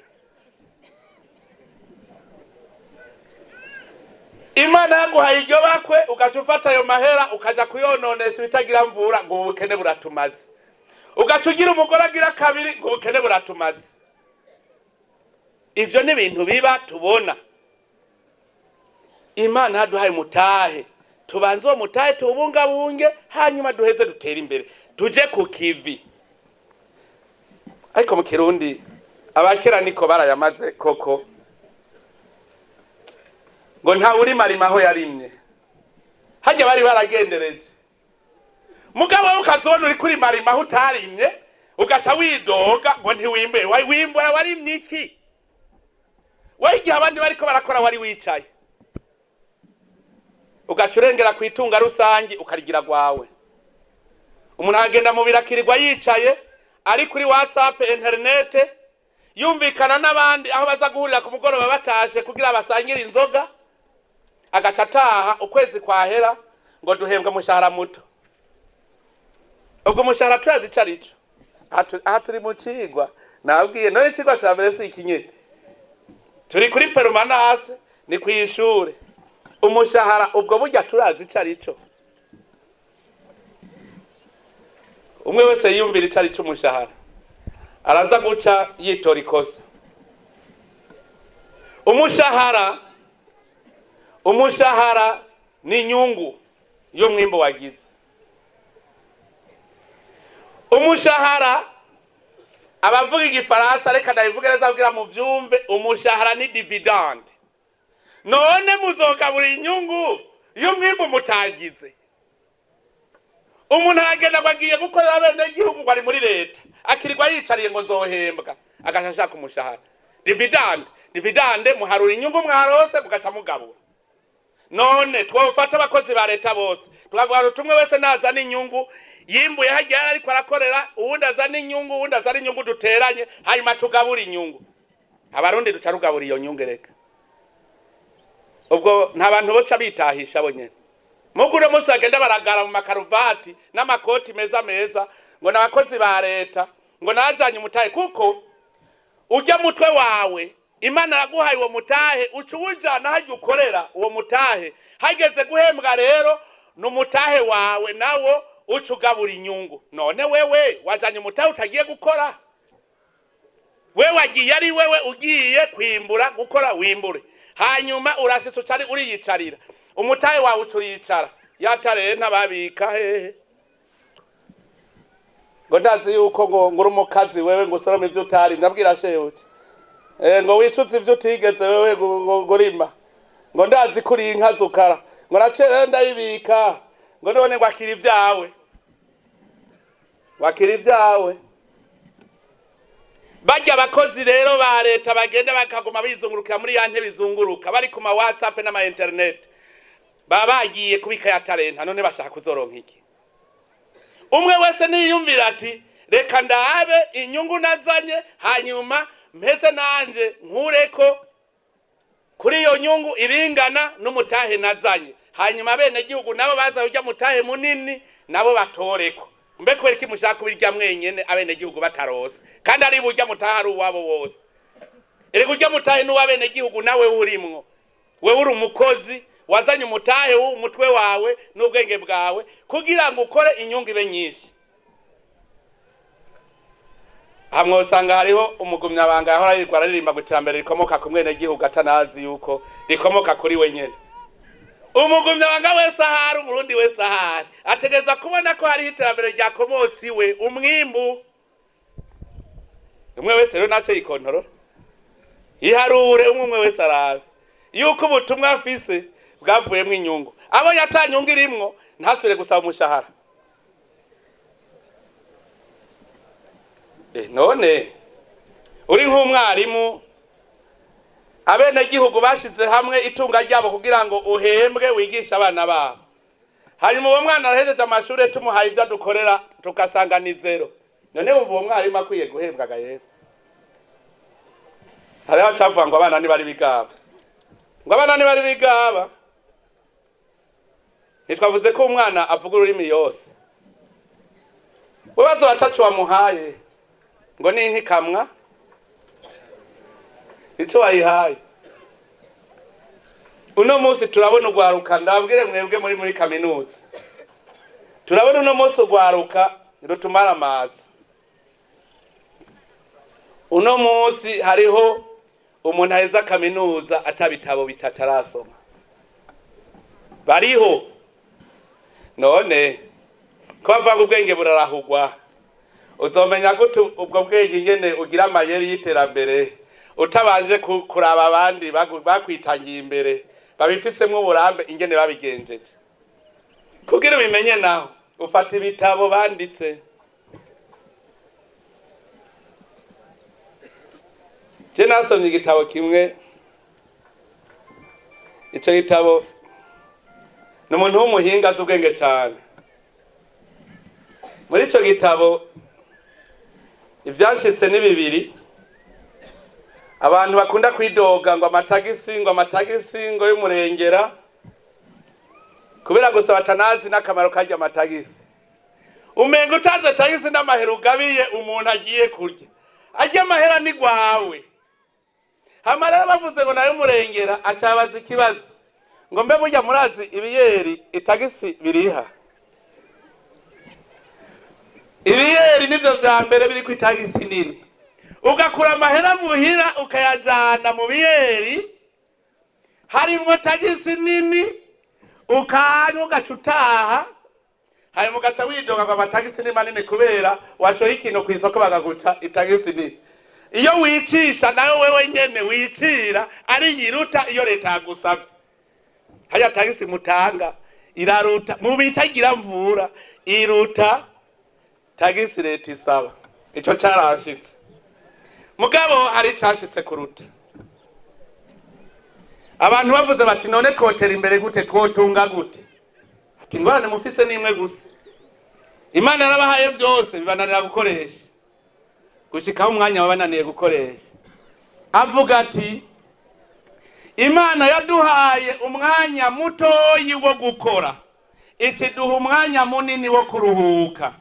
Imana yaguhaye iryo bakwe, ugaca ufata ayo mahera ukaja kuyononesha ibitagira mvura ngo ubukene buratumaze. Ugaca ugira umugore agira kabiri ngo ubukene buratumaze. Ivyo ni ibintu biba tubona. Imana yaduhaye mutahe, tubanze uwo mutahe tubungabunge, hanyuma duheze dutere imbere, tuje ku kivi. Ariko mu Kirundi abakera niko barayamaze koko, ngo nta uri marima aho yarimye. Hajya bari baragendereje. Mugabo ukazona uri kuri marima aho utarimye, ugaca widoga ngo ntiwimbe. Wimbura warimye iki? Igihe abandi bariko barakora wari wicaye. Ugaca urengera ku itunga rusangi ukarigira gwawe. Umuntu agenda mu birakirirwa yicaye, ari kuri WhatsApp, internet, yumvikana n'abandi aho baza guhurira ku mugoroba batashe kugira basangire inzoga. Agaca ataha ukwezi kwahera ngo duhembwa mushahara muto. Ubwo mushahara turazi carico. Aha turi mu cigwa, nabwiye none cigwa ca mbere si ikinyene. Turi kuri permanence, ni kwishure. Umushahara ubwo burya turazi carico. Umwe wese yiyumvira icarico umushahara, araza guca yitora ikosa. Umushahara ni inyungu yo mwimbo wagize. Umushahara, abavuga igifaransa reka ndabivuge neza kugira mu vyumve, umushahara ni dividende. None muzogabura inyungu yo mwimbo mutagize. Umuntu agenda bagiye gukorera bene igihugu bari muri leta, akirirwa yicariye ngo nzohembwa, agashashaka umushahara. Dividende muharura inyungu mwarose mugaca mugabura. None twofata abakozi ba leta bose, tukavuga tumwe wese nazana inyungu, yimbuye hajya ariko arakorera, uwundi azana inyungu, uwundi azana inyungu duteranye, hanyuma tugabura inyungu. Abarundi duca rugabura iyo nyungu reka. Ubwo nta bantu boca bitahisha bonyene. Mugure musi agenda baragara mu makaruvati n'amakoti meza ngo n'abakozi ba leta ngo najanye umutahe, kuko ujya mutwe wawe Imana yaguhaye uwo mutahe ucuwujana hajya ukorera uwo mutahe, hageze guhembwa rero n'umutahe wawe nawo ucugabura inyungu. None wewe wajanye umutahe utagiye gukora, wewe wagiye ari wewe ugiye kwimbura gukora wimbure, hanyuma urasitse ucari uriyicarira umutahe wawe uturiyicara yatare ntababika hehe. Ngo ndazi yuko ngo ngura umukazi wewe ngo usorome ivyo utari, ndabwira shewe ngo wishuze ivyo utigeze wewe gurima, ngo ndazi kuri inka zukara, ngo nace ndayibika, ngo none ngo akira ivyawe. wakira ibyawe. Bajya abakozi rero ba leta bagenda bakaguma bizungurukira muri ya ntebe bizunguruka bari ku ma WhatsApp n'ama internet, baba bagiye kubika ya talenta, none bashaka kuzoronka iki? Umwe wese niyumvira ati reka ndabe inyungu nazanye, hanyuma mpeze nanje nkureko kuri iyo nyungu ibingana n'umutahe nazanye, hanyuma bene gihugu nabo baza kujya mutahe munini nabo batoreko. Mbe kubera iki mushaka kubirya mwenyene abene gihugu batarose, kandi ari burya mutahe ari uwabo bose? Ere kujya mutahe n'uwabene gihugu nawe urimwo, wewe uri umukozi wazanye umutahe w'umutwe wawe n'ubwenge bwawe kugira ngo ukore inyungu ibe nyinshi. Hamwe usanga hariho umugumyabanga yahora yirirwa aririmba gutambera rikomoka ku mwene gihugu atanazi yuko rikomoka kuri we nyene. Umugumyabanga wese ahari, umurundi wese ahari ategeza kubona ko hari iterambere ryakomotsi we, umwimbu. Umwe wese rero naco yikontorora iharure, umwe wese arabe yuko ubutumwa afise bwavuyemo inyungu. Abo yatanyunga irimwo ntasubire gusaba umushahara. None uri nk'umwarimu, abene gihugu bashize hamwe itunga ryabo kugira ngo uhembwe wigisha abana babo, hanyuma uwo mwana arahejeje amashuri tumuhaye ibyo dukorera tukasanga ni zero. None wumva uwo mwarimu akwiye guhembwa gaye? Hariho acavuga ngo abana ni bari bigaba, ngo abana ni bari bigaba. Nitwavuze ko umwana avuga ururimi yose. Webazo batacu wamuhaye ngo ni inkikamwa ico wayihaye. Uno munsi turabona ugwaruka, ndabwire mwebwe muri kaminuza, turabona uno munsi ugwaruka rutumara amazi. Uno munsi hariho umuntu aheza kaminuza atabitabo bitatarasoma, bariho. None ko bavanga ubwenge burarahugwa, uzomenya gute ubwo bwenge nyene ugira amayeri y'iterambere utabanje kuraba abandi bakwitangiye imbere babifisemwe uburambe ingene babigenjeje? Kugira bimenye naho ufata ibitabo banditse. Je nasomye igitabo kimwe, ico gitabo n'umuntu w'umuhinga azi ubwenge cyane. Muri ico gitabo ivyashitse ni bibiri. Abantu bakunda kwidoga ngo amatagisi ngo y'umurengera, kubera gusa batanazi n'akamaro kajya amatagisi. Umengo utaze tagisi n'amahera ugabiye umuntu agiye kurya, ajya amahera ni gwawe. Hamarara bavuze ngo nayo murengera, acabaza ikibazo ngo mbe burya murazi ibiyeri itagisi biriha? Ibiyeri nivyo vya mbere biri ku itagisi nini. Ugakura amahera muhira ukayajana mu biyeri harimwo tagisi nini, ukanywa ugacutaha, hanyuma ugaca widoga ngo amatagisi ni manini kubera washoye ikintu ku isoko bagaguca itagisi nini. Iyo wicisha nayo wewe nyene wicira ari yiruta iyo leta yagusavye. Haya tagisi mutanga iraruta mu bitagira mvura, iruta tagisi leta isaba. Ico carashitse. Mugabo hari cashitse kuruta. Abantu bavuze bati none twotera imbere gute, twotunga gute? Ati ngorane mufise nimwe gusa. Imana yarabahaye byose bibananira gukoresha, gushikaho umwanya wabananiye gukoresha. Avuga ati Imana yaduhaye umwanya mutoyi wo gukora, ikiduha umwanya munini wo kuruhuka.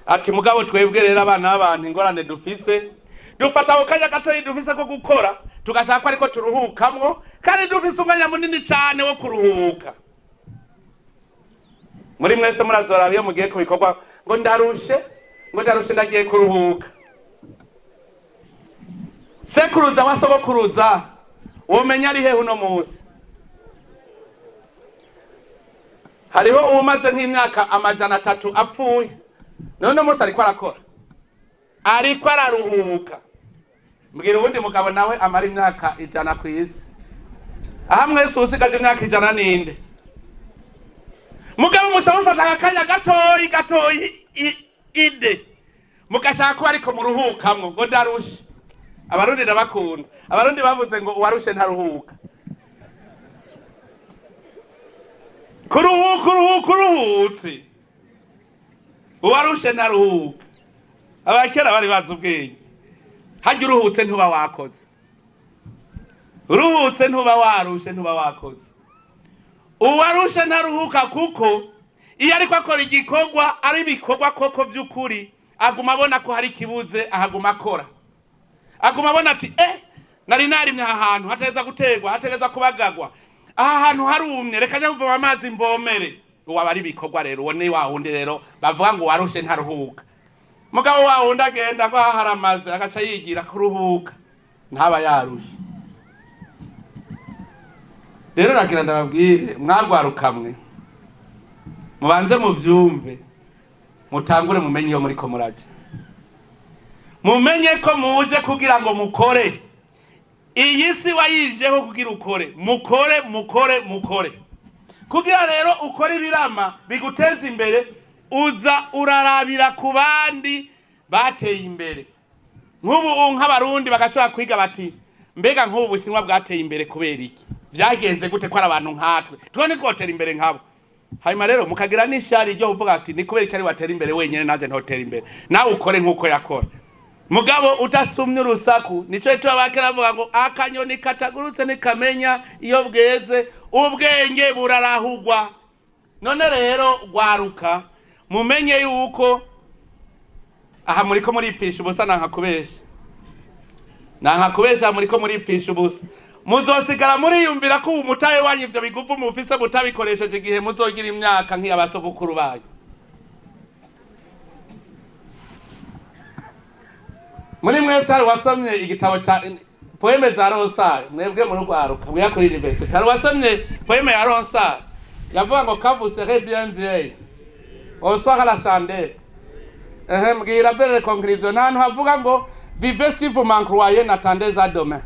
Ati mugabo twebwe rero abana b'abantu ingorane dufise, dufata ukanya gatoyi dufise ko gukora tugashaka ko ariko turuhukamwo, kandi dufise umwanya munini cyane wo kuruhuka. Muri mwese murazora biyo mugiye kubikorwa ngo ndarushe ndagiye kuruhuka. Sekuruza wasogokuruza umenya ari he uno munsi? Hariho umaze nk'imyaka 300 apfuye, none munsi ariko arakora, ariko araruhuka. Mbwira ubundi mugabo nawe amara imyaka 100 ku isi, aha mwese usigaje imyaka 100 ninde? mugabo mutamufata akanya gatoyi ide mugashaka ko ariko muruhukamwo ngo ndarushe. Abarundi ndabakunda. Abarundi bavuze ngo uwarushe ntaruhuka. Kuruhutse uwarushe ntaruhuka. Abakera bari bazi ubwenge. Hajya uruhutse ntuba wakoze. Uruhutse ntuba warushe ntuba wakoze. Uwarushe ntaruhuka kuko iyo ariko akora igikorwa ari bikorwa koko by'ukuri aguma abona ko hari kibuze ahaguma akora. Aguma abona ati nari narimye ahantu hateza gutegwa hateza kubagagwa. Aha hantu harumye reka njya kuvoma amazi mvomere. Uwa bari bikorwa rero wone wawundi rero bavuga ngo warushe ntaruhuka. Mugabo wawundi agenda ko haramaze agaca yigira kuruhuka ntaba yarushe. Rero ragira ndababwire mwagwarukamwe mubanze muvyumve mutangure mumenye iyo muri ko muraje. Mumenye ko muje kugira ngo mukore. Iyi si wayijeho kugira ukore. Mukore. Kugira rero ukore ibirama biguteza imbere uza urarabira ku bandi bateye imbere. Nk'ubu nk'abarundi bagashaka kwiga bati mbega nk'ubu Bushinwa bwateye imbere kubera iki? Vyagenze gute ko ari abantu nkatwe? Twone twotera imbere nkabo. Hanyuma rero mukagira n'ishari ryo uvuga ati ni kubera iki ari watera imbere wenyene naje ntotera imbere. Nawe ukore nk'uko yakora. Mugabo utasumye urusaku nico cyo abakera bavuga ngo akanyoni katagurutse nikamenya iyo bweze ubwenge burarahugwa. None rero gwaruka mumenye yuko aha muriko muripfisha ubusa nankakubesha muriko muripfisha ubusa. Muzosigara muriyumvira ko umutaye wanyu ivyo biguvu mufise mutabikoresheje igihe muzogira imyaka nk'iyabasogokuru bayo. Muri mwese hari wasomye igitabo cha poeme za Ronsard mwebwe mu rugwaruka mwiya kuri university hari wasomye poeme ya Ronsard yavuga ngo quand vous serez bien vieille au soir à la chandelle mbwira vers conclusion nantu havuga ngo vivez si vous m'en croyez n'attendez à demain.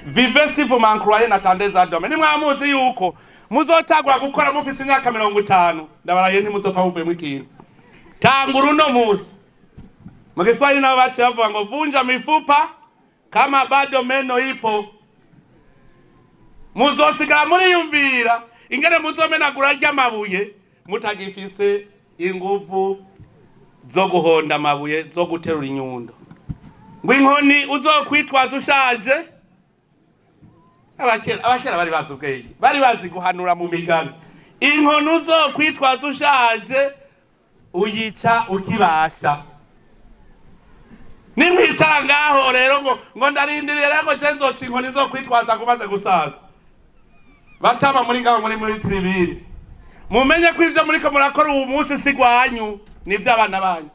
Vivez si vous m'en croyez n'attendez à demain. Nimwamuzi yuko muzotagura gukora mufise imyaka 50 ndabaraye ntimuzopfa muvuye mu kintu. Tangura uno musi. Mkiswahili nao bachi bavuga ngo vunja mifupa kama bado meno ipo. Muzosigara muriyumvira ingene muzomenagura ry'amabuye mutagifise inguvu zo guhonda amabuye zo guterura inyundo. Ngo inkoni uzokwitwaza ushaje. Abakera bari bazi ubwenge. Bari bazi guhanura mu migani. Inkoni uzokwitwaza ushaje uyica ukibasha. Nimwicara ngaho rero ngo ndarindiriye rero cenzo inkoni zo kwitwaza kumaze gusaza. Batama muri ngaho muri tribiri. Mumenye ko ivyo muriko murakora ubu munsi sigwanyu nivyo abana banyu.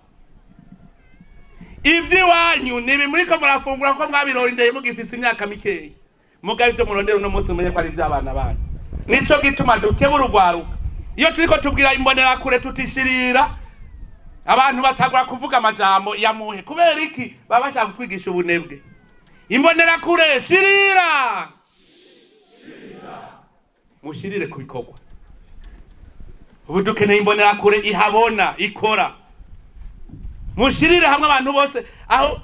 Ivyo wanyu nibi muriko murafungura ko mwabirondeye mugifise imyaka mikeyi. Mugabe ivyo murondera uno munsi mumenye ko ari ivyo abana banyu. Nico gituma dukebura urwaruka. Iyo turiko tubwira imbonera kure tutishirira abantu batagura kuvuga amajambo ya muhe kubera iki babashaka kwigisha ubunebwe. Imbonera kure shirira mushirire kubikorwa. Ubu dukeneye imbonera kure ihabona ikora. Mushirire hamwe abantu bose aho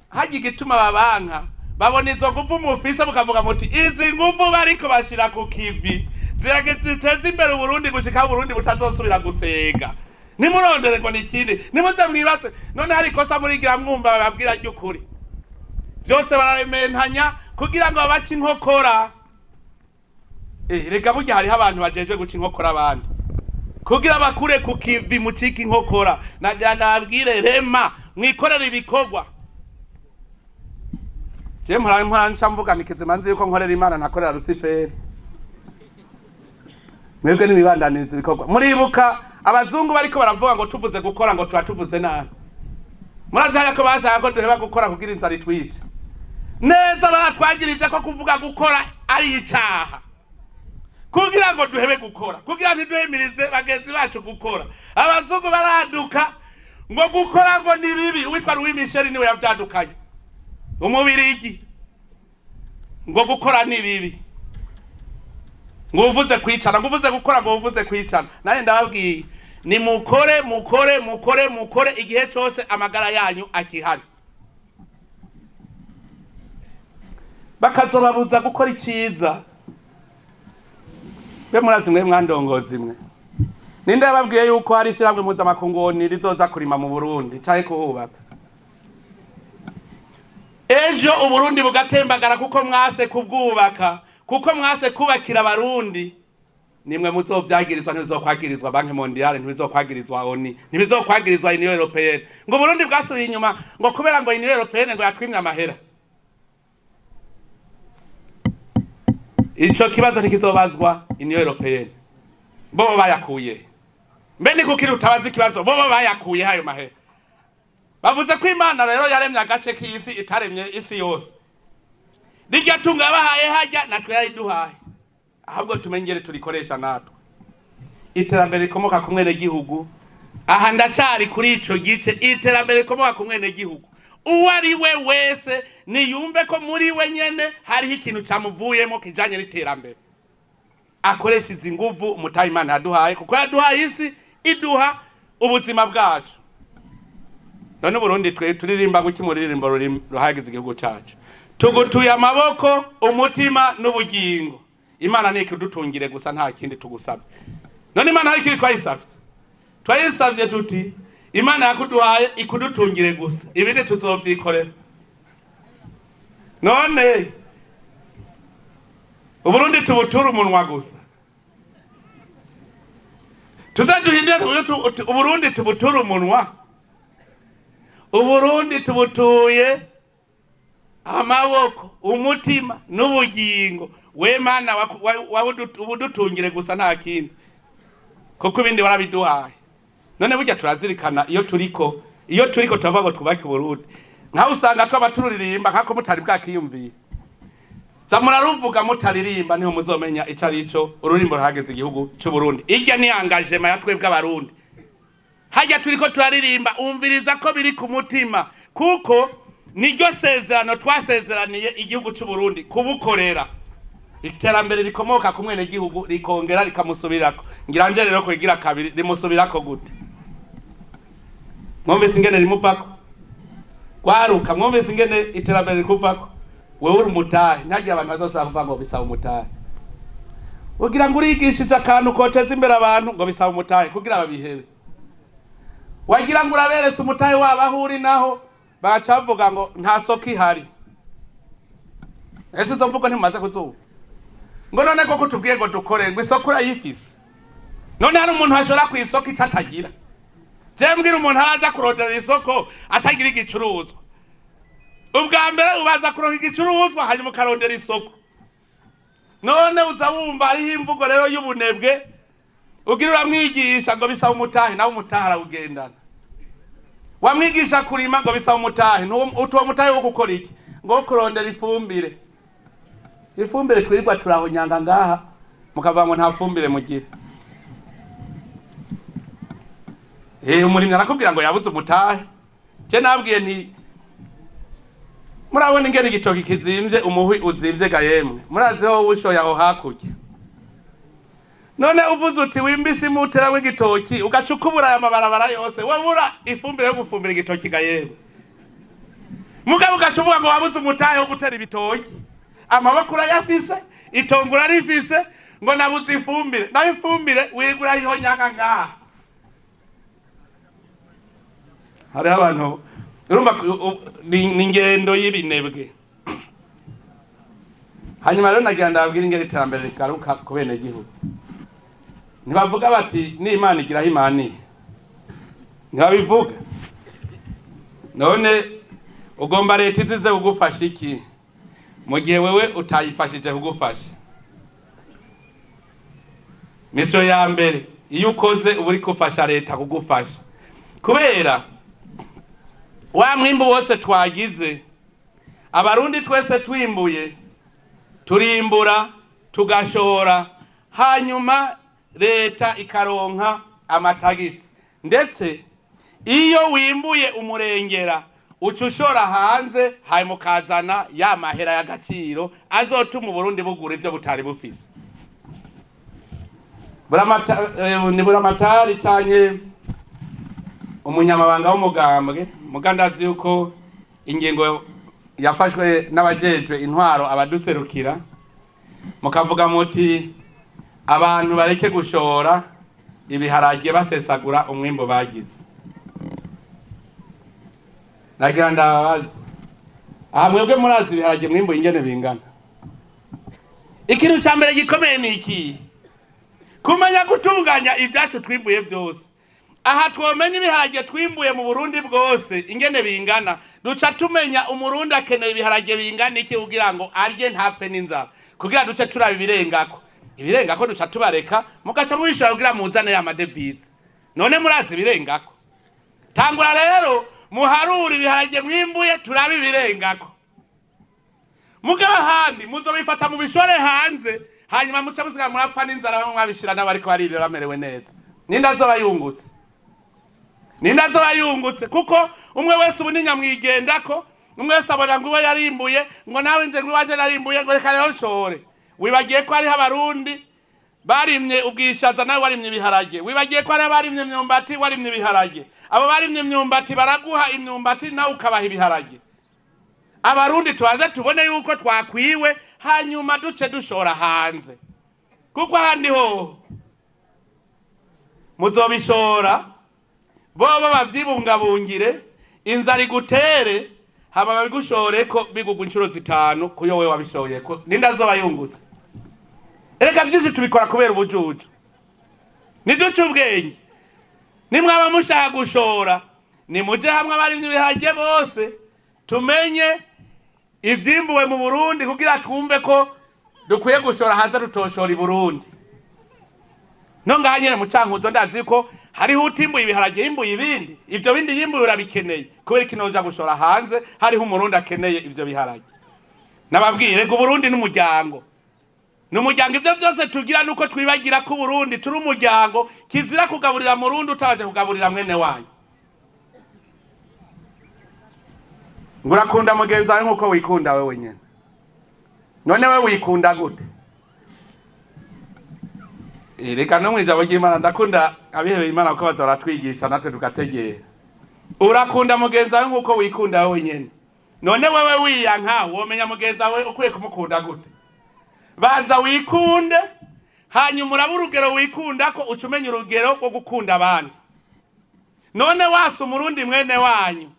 haji gituma babanka babona izo nguvu mufise mukavuga muti izi nguvu bariko bashira ku kivi ziragiteza imbere Burundi gushika Burundi butazosubira gusega. Nimurondere ngo nikindi nimuze mwibatse none hari kosa murigira mwumva bababwira ry'ukuri byose bararementanya kugira ngo babace inkokora. Rega burya hari abantu bajejwe guca inkokora abandi kugira bakure ku kivi mucika inkokora. Nabwire rema mwikorera ibikorwa. Je mpora mvuga nikizima nzi yuko nkorera Imana nakorera Luciferi. Mwebwe nibibandaniza ibikorwa. Muribuka abazungu bariko baravuga ngo tuvuze gukora ngo twatuvuze nabi. Murazi haya ko bashaka ko duheba gukora kugira inzara itwice. Neza baratwagirije ko kuvuga gukora ari icaha. Kugira ngo duhebe gukora, kugira ntiduhemirize bagenzi bacu gukora. Abazungu baraduka ngo gukora ngo ni bibi. Witwa Louis Michel niwe yavyadukanye. Umubirigi ngo gukora ni bibi. ngo uvuze kwicana, ngo uvuze gukora, ngo uvuze kwicana. Naye ndababwiye ni mukore mukore mukore mukore igihe cyose amagara yanyu akihari. Bakazobabuza gukora iciza. Be murazi mwe mwandongozi mwe. Ninde yababwiye yuko hari ishiramwe mpuzamakungu rizoza kurima mu Burundi cyane kuhubaka? Ejo Uburundi bugatembagara kuko mwase kubwubaka, kuko mwase kubakira abarundi. Nimwe muzovyagirizwa, ntibizokwagirizwa Banki Mondiale, ntibizokwagirizwa ONU, ntibizokwagirizwa Union Européenne. Ngo Burundi bwasubiye inyuma ngo kubera ngo Union Européenne ngo yatwimye amahera. Ico kibazo ntikizobazwa Union Européenne. Bobo bayakuye. Mbe ni kukiri utabazi kibazo bobo bayakuye hayo mahera. Bavuze ko Imana rero yaremye agace k'isi itaremye isi yose. Rijya tunga bahaye hajya natwe yariduhaye. Ahubwo tumengere turikoresha natwe. Iterambere rikomoka ku mwene gihugu. Aha ndacari kuri ico gice, iterambere rikomoka ku mwene gihugu. Uwari we wese niyumve ko muri we nyene hariho ikintu camuvuyemo kijanye n'iterambere. Akoresha izi nguvu umutahe Imana yaduhaye, kuko yaduhaye isi iduha ubuzima bwacu. None Burundi turirimba guki muririmbo ruhagize igihugu cyacu. Tugutuye amaboko, umutima n'ubugingo. Imana ni ikidutungire gusa nta kindi tugusabye. None Imana hari kiri twayisavye. Twayisavye tuti Imana yakuduhaye ikudutungire gusa. Ibindi tuzovyikorera. None Uburundi tubutura umunwa gusa. Tuzaduhindira Uburundi tubutura umunwa. Uburundi tubutuye amaboko, umutima n'ubugingo. We Mana ubudutungire gusa nta kindi. Kuko ibindi warabiduhaye. None burya turazirikana iyo turiko tuvuga ngo twubake Burundi. Nkaho usanga twabatururirimba nkako mutari bwakiyumviye. Zamura ruvuga mutaririmba niho muzomenya icari ico ururimbo ruhageze igihugu cy'u Burundi. Irya ni engagement ya twebwe abarundi. Hajya turiko turaririmba umviriza ko biri ku mutima, kuko niryo sezerano twasezeraniye igihugu cy'u Burundi kubukorera. Iterambere rikomoka ku mwene gihugu rikongera rikamusubirako. Ngiranje rero kwigira kabiri rimusubirako gute? Mwumvise ingene rimuvako? Kwaruka mwumvise ingene iterambere rikuvako? Wewe uri umutahe, ntagira abantu bazosaba kuvuga ngo bisaba umutahe. Ugira ngo urigishije akantu koteza imbere abantu ngo bisaba umutahe kugira babihebe. Wagira ngo uraberetse umutahe wabahuri naho bagacavuga ngo nta soko ihari. Ese zo mvugo ntimumaze kuzuba. Ngo none ko kutubwiye ngo dukore ngo isoko urayifise. None hari umuntu ashobora ku isoko icatagira. Je mbwira umuntu araza kurondera isoko atagira igicuruzwa. Ubwa mbere ubaza kuronka igicuruzwa hanyuma ukarondera isoko. None uza wumva ari imvugo rero y'ubunebwe. Ugira uramwigisha ngo bisaba umutahe nawe umutahe arawugendana. Wamwigisha kurima ngo bisaba umutahe, utuwa mutahe wo gukora iki? Ngo kurondera ifumbire. Ifumbire twirirwa turahonyanga ngaha mukavuga ngo nta fumbire mugira. Umurimyi arakubwira ngo yabuze umutahe. Je nabwiye nti murabona ingene igitoki kizimvye umuhwi uzimvye ga yemwe. Muraziho ushoya aho hakurya. None uvuze uti wimbise imutera w'igitoki ugacukubura aya mabarabara yose wabura ifumbire yo gufumbira igitoki ga yemwe. Mugabo ugacuvuga ngo wabuze umutahe wo gutera ibitoki. Amaboko urayafise, itongura rifise, ngo nabuze ifumbire. Nayo ifumbire wigura yiho nyanga ngaha. Hari abantu urumva ni ingendo y'ibinebwe. Hanyuma rero nagira ndababwira ingene iterambere rikaruka ku bene gihugu. Ntibavuga bati ni Imana igira Imani. Ntibabivuga. None ugomba leta izize kugufasha iki? Mu gihe wewe utayifashije kugufasha. Misyo ya mbere iyo ukoze uburi kufasha leta kugufasha. Kubera wa mwimbu wose twagize abarundi twese twimbuye turimbura tugashora hanyuma leta ikaronka amatagisi. Ndetse iyo wimbuye umurengera ucushora hanze hayimukazana ya mahera y'agaciro azotuma Burundi bugura ibyo butari bufise. ni buramatari cyane umunyamabanga w'umugambwe mugandazi yuko ingingo yafashwe n'abajejwe intwaro abaduserukira mukavuga muti abantu bareke gushora ibiharage basesagura umwimbo bagize. Nagira ndabaza aha mwebwe murazi ibiharage mwimbo ingene bingana. Ikintu cya mbere gikomeye ni iki? Kumenya gutunganya ibyacu twimbuye byose. Aha twomenya ibiharage twimbuye mu Burundi bwose ingene bingana, duca tumenya umurundi akeneye ibiharage bingana iki kugira ngo arye ntapfe n'inzara, kugira duce turaba ibirengako duca tubareka mugaca mubishora kugira muzane ya madevize. None murazi ibirengako, tangura rero muharura ibiharage mwimbuye turabe ibirengako. Mugaba handi muzobifata mu bishore hanze, hanyuma musamusiga murapfa n'inzara bamwe mwabishira n'abariko barire bamerewe neza. Ninda zoba yungutse kuko umwe wese ubu ninyamwigendako, umwe wese abona ngo yarimbuye ngo nawe nje ngwaje narimbuye ngo reka rero nshore. Wibagiye ko ari abarundi barimye ubwishaza nawe warimye ibiharage. Wibagiye ko ari abarimye imyumbati warimye ibiharage. Abo barimye imyumbati baraguha imyumbati nawe ukabaha ibiharage. Abarundi tubanze tubone yuko twakwiwe hanyuma duce dushora hanze, kuko handi ho muzobishora bobo bavyibungabungire inzara igutere hama babigushore ko bigugwa inshuro zitanu kuyo wewe wabishoye ko ninda zoba yungutse. Erega byinshi tubikora kubera ubujuju, niduce ubwenge. Nimwaba mushaka gushora nimuje hamwe abarimye ibiharage bose tumenye ivyimbuwe mu Burundi kugira twumve ko dukwiye gushora hanze tutoshora i Burundi. Nonga hanyene mu Cankuzo ndazi ko hariho utimbuye ibiharage yimbuye ibindi, ivyo bindi yimbuye urabikeneye kubera ikinoja gushora hanze, hariho umurundi akeneye ivyo biharage. Nababwire ko Burundi n'umuryango, ivyo byose tugira nuko twibagira ko Burundi turi umuryango, kizira kugaburira murundi utaje kugaburira mwene wanyu. Ngurakunda mugenzi wawe nkuko wikunda wewe nyene. None wewe wikunda gute? Reka no mwijabo ry'Imana ndakunda abihebeye Imana ko bazaratwigisha natwe tugategera. Urakunda mugenzi wawe nkuko wikunda wewe nyene. None wewe wiyanka womenya mugenzi wawe ukwiye kumukunda gute? Banza wikunde hanyuma uraba urugero wikunda ko ucumenya urugero rwo gukunda abantu. None wase umurundi mwene wanyu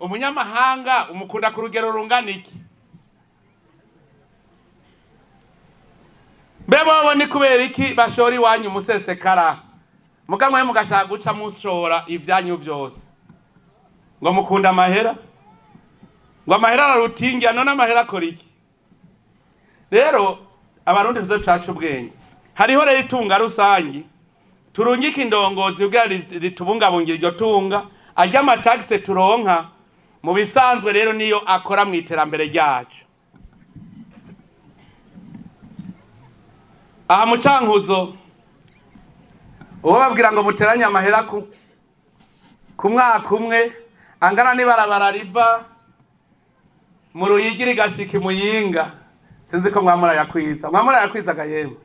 umunyamahanga umukunda ku rugero rungana iki? Bebo ni kubera iki bashori wanyu musesekara mukamwe mugashaka guca mushora ivyanyu byose ngo mukunda amahera, ngo amahera ararutingira. None amahera akora iki? Rero abarundi tuzocaca ubwenge. Hariho rero itunga rusangi turungika indongozi kugira ritubungabungira iryo tunga, arya amataxe turonka mu bisanzwe rero niyo akora mu iterambere ryacu. Aha mu Cankuzo uwo babwira ngo muteranye amahera ku mwaka umwe angana n'ibarabara riva mu Ruyigi rigashika Muyinga, sinzi ko mwamura yakwiza gayemwe,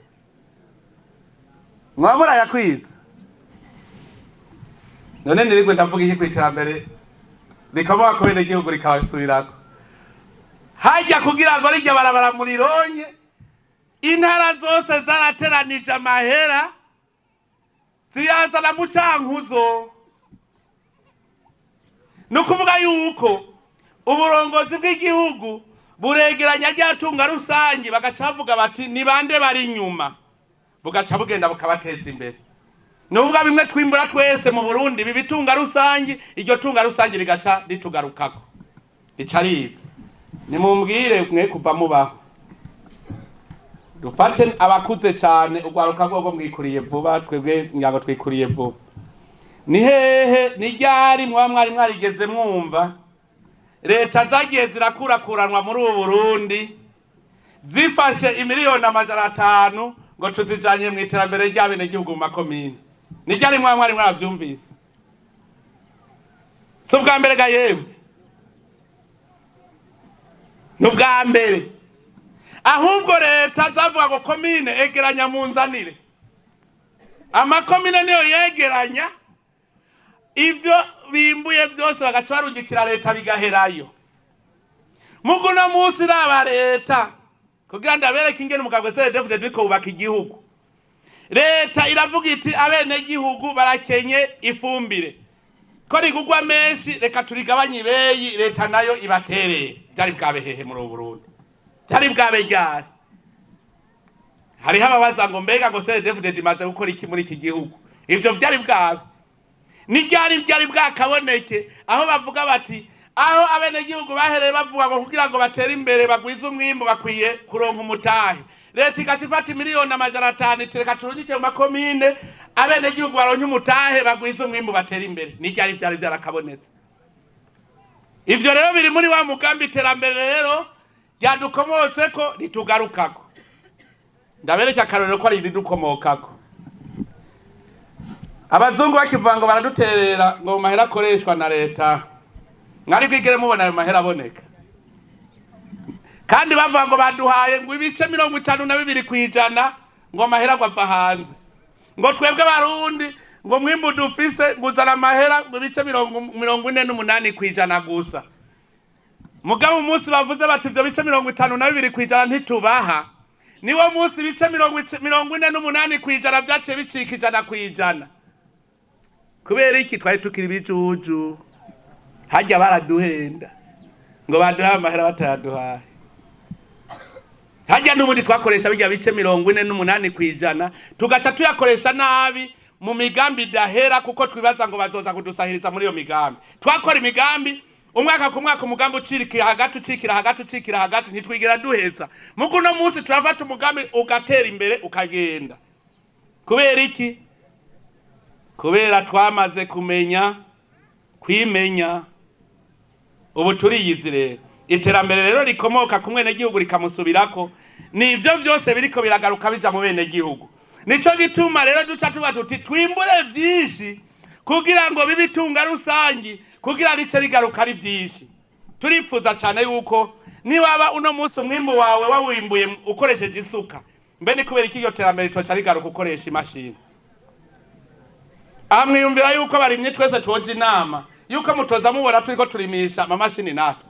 mwamura yakwiza. None nirigwe ndavuga iki kwiterambere rikavuga ko bene igihugu rikabasubirako hajya kugira ngo rijya barabara muri ronye. Intara zose zarateranije amahera ziyazana mu Cankuzo. Nukuvuga yuko uburongozi bw'igihugu buregeranya ryatunga rusangi bagacavuga bati ni bande bari inyuma, bugaca bugenda bukabateza imbere. Nuvuga bimwe twimbura twese mu Burundi bibitunga rusangi, iryo tunga rusangi rigaca ritugarukako icariza. Nimumbwire mwe kuva mubaho dufate abakuze cyane ugwaruka rwo mwikuriye vuba, twebwe nyango twikuriye vuba. Ni hehe ni ryari mwari mwarigeze mwumva leta zagiye zirakurakuranwa muri ubu Burundi zifashe imiliyoni 500 ngo tuzijanye mu iterambere ry'abene igihugu mu makomine? Ni ryari mwari mwaravyumvise? So bwa mbere ga yemwe, n'ubwa mbere. Ahubwo leta zavuga ngo komine egeranya munzanire, amakomine niyo yegeranya ivyo bimbuye byose bagaca barungikira leta bigaherayo. Muguno musi raba leta kugira ndabereke ingene umugambwe CNDD-FDD uriko wubaka igihugu. Leta iravuga iti abene gihugu barakenye ifumbire ko rigugwa menshi, reka turigabanye ibeyi, leta nayo ibatereye. Byari bwabe hehe muri Burundi? Byari bwabe ryari? Hariho ababaza ngo mbega ngo CNDD-FDD imaze gukora iki muri iki gihugu? Ivyo byari bwabe ni byari bwakaboneke aho bavuga bati aho abene gihugu bahereye bavuga ngo kugira ngo batere imbere bagwiza umwimbo bakwiye kuronka umutahe. Leta igacifata miliyoni 500 itireka turungike mu makomine abene gihugu baronke umutahe bagwiza umwimbo batera imbere. Ni byari byarakabonetse. Ivyo rero biri muri wa mugambi iterambere rero ryadukomotse ko ritugarukako. Ndabereka akarorero ko ari ridukomokako. Abazungu bakivango baraduterera ngo mahera akoreshwa na leta. Mwari bwigere mubona ayo mahera aboneka. Kandi bavango baduhaye ngo ibice 52 kwijana ngo mahera gwava hanze. Ngo twebwe barundi ngo mwimbu dufise nguzana mahera ngo ibice 48 kwijana gusa. Mugabo umunsi bavuze bati ivyo bice 52 kwijana ntitubaha. Niwo munsi ibice 48 kwijana byace bicika ijana kwijana. Kubera iki twari tukiri bijuju. Hajya baraduhenda ngo baduha amahera bataduhaye. Hajya n'ubundi twakoresha bijya bice 48 kwijana tugaca tuyakoresha nabi mu migambi dahera kuko twibaza ngo bazoza kudusahiriza muri iyo migambi. Twakora imigambi umwaka ku mwaka umugambi ucikira hagati ntitwigira duheza. Muguno munsi turafata umugambi ugatera imbere ukagenda. Kubera iki? Kubera twamaze kumenya kwimenya. Ubu turiyizi rero iterambere rero rikomoka ku mwene gihugu rikamusubirako. Nivyo byose biriko biragaruka bija mu bene gihugu. Nico gituma rero duca tuba tuti twimbure vyinshi kugira ngo bibitunga rusangi kugira rice rigaruka ari vyinshi. Turipfuza cyane yuko niwaba uno munsi umwimbo wawe wawimbuye ukoresheje isuka, mbe ni kubera iki iyo terambere toca rigaruka ukoresha imashini. Amwe yumvira yuko barimye twese twoje inama yuko mutoza mubora turiko turimisha amamashini nato.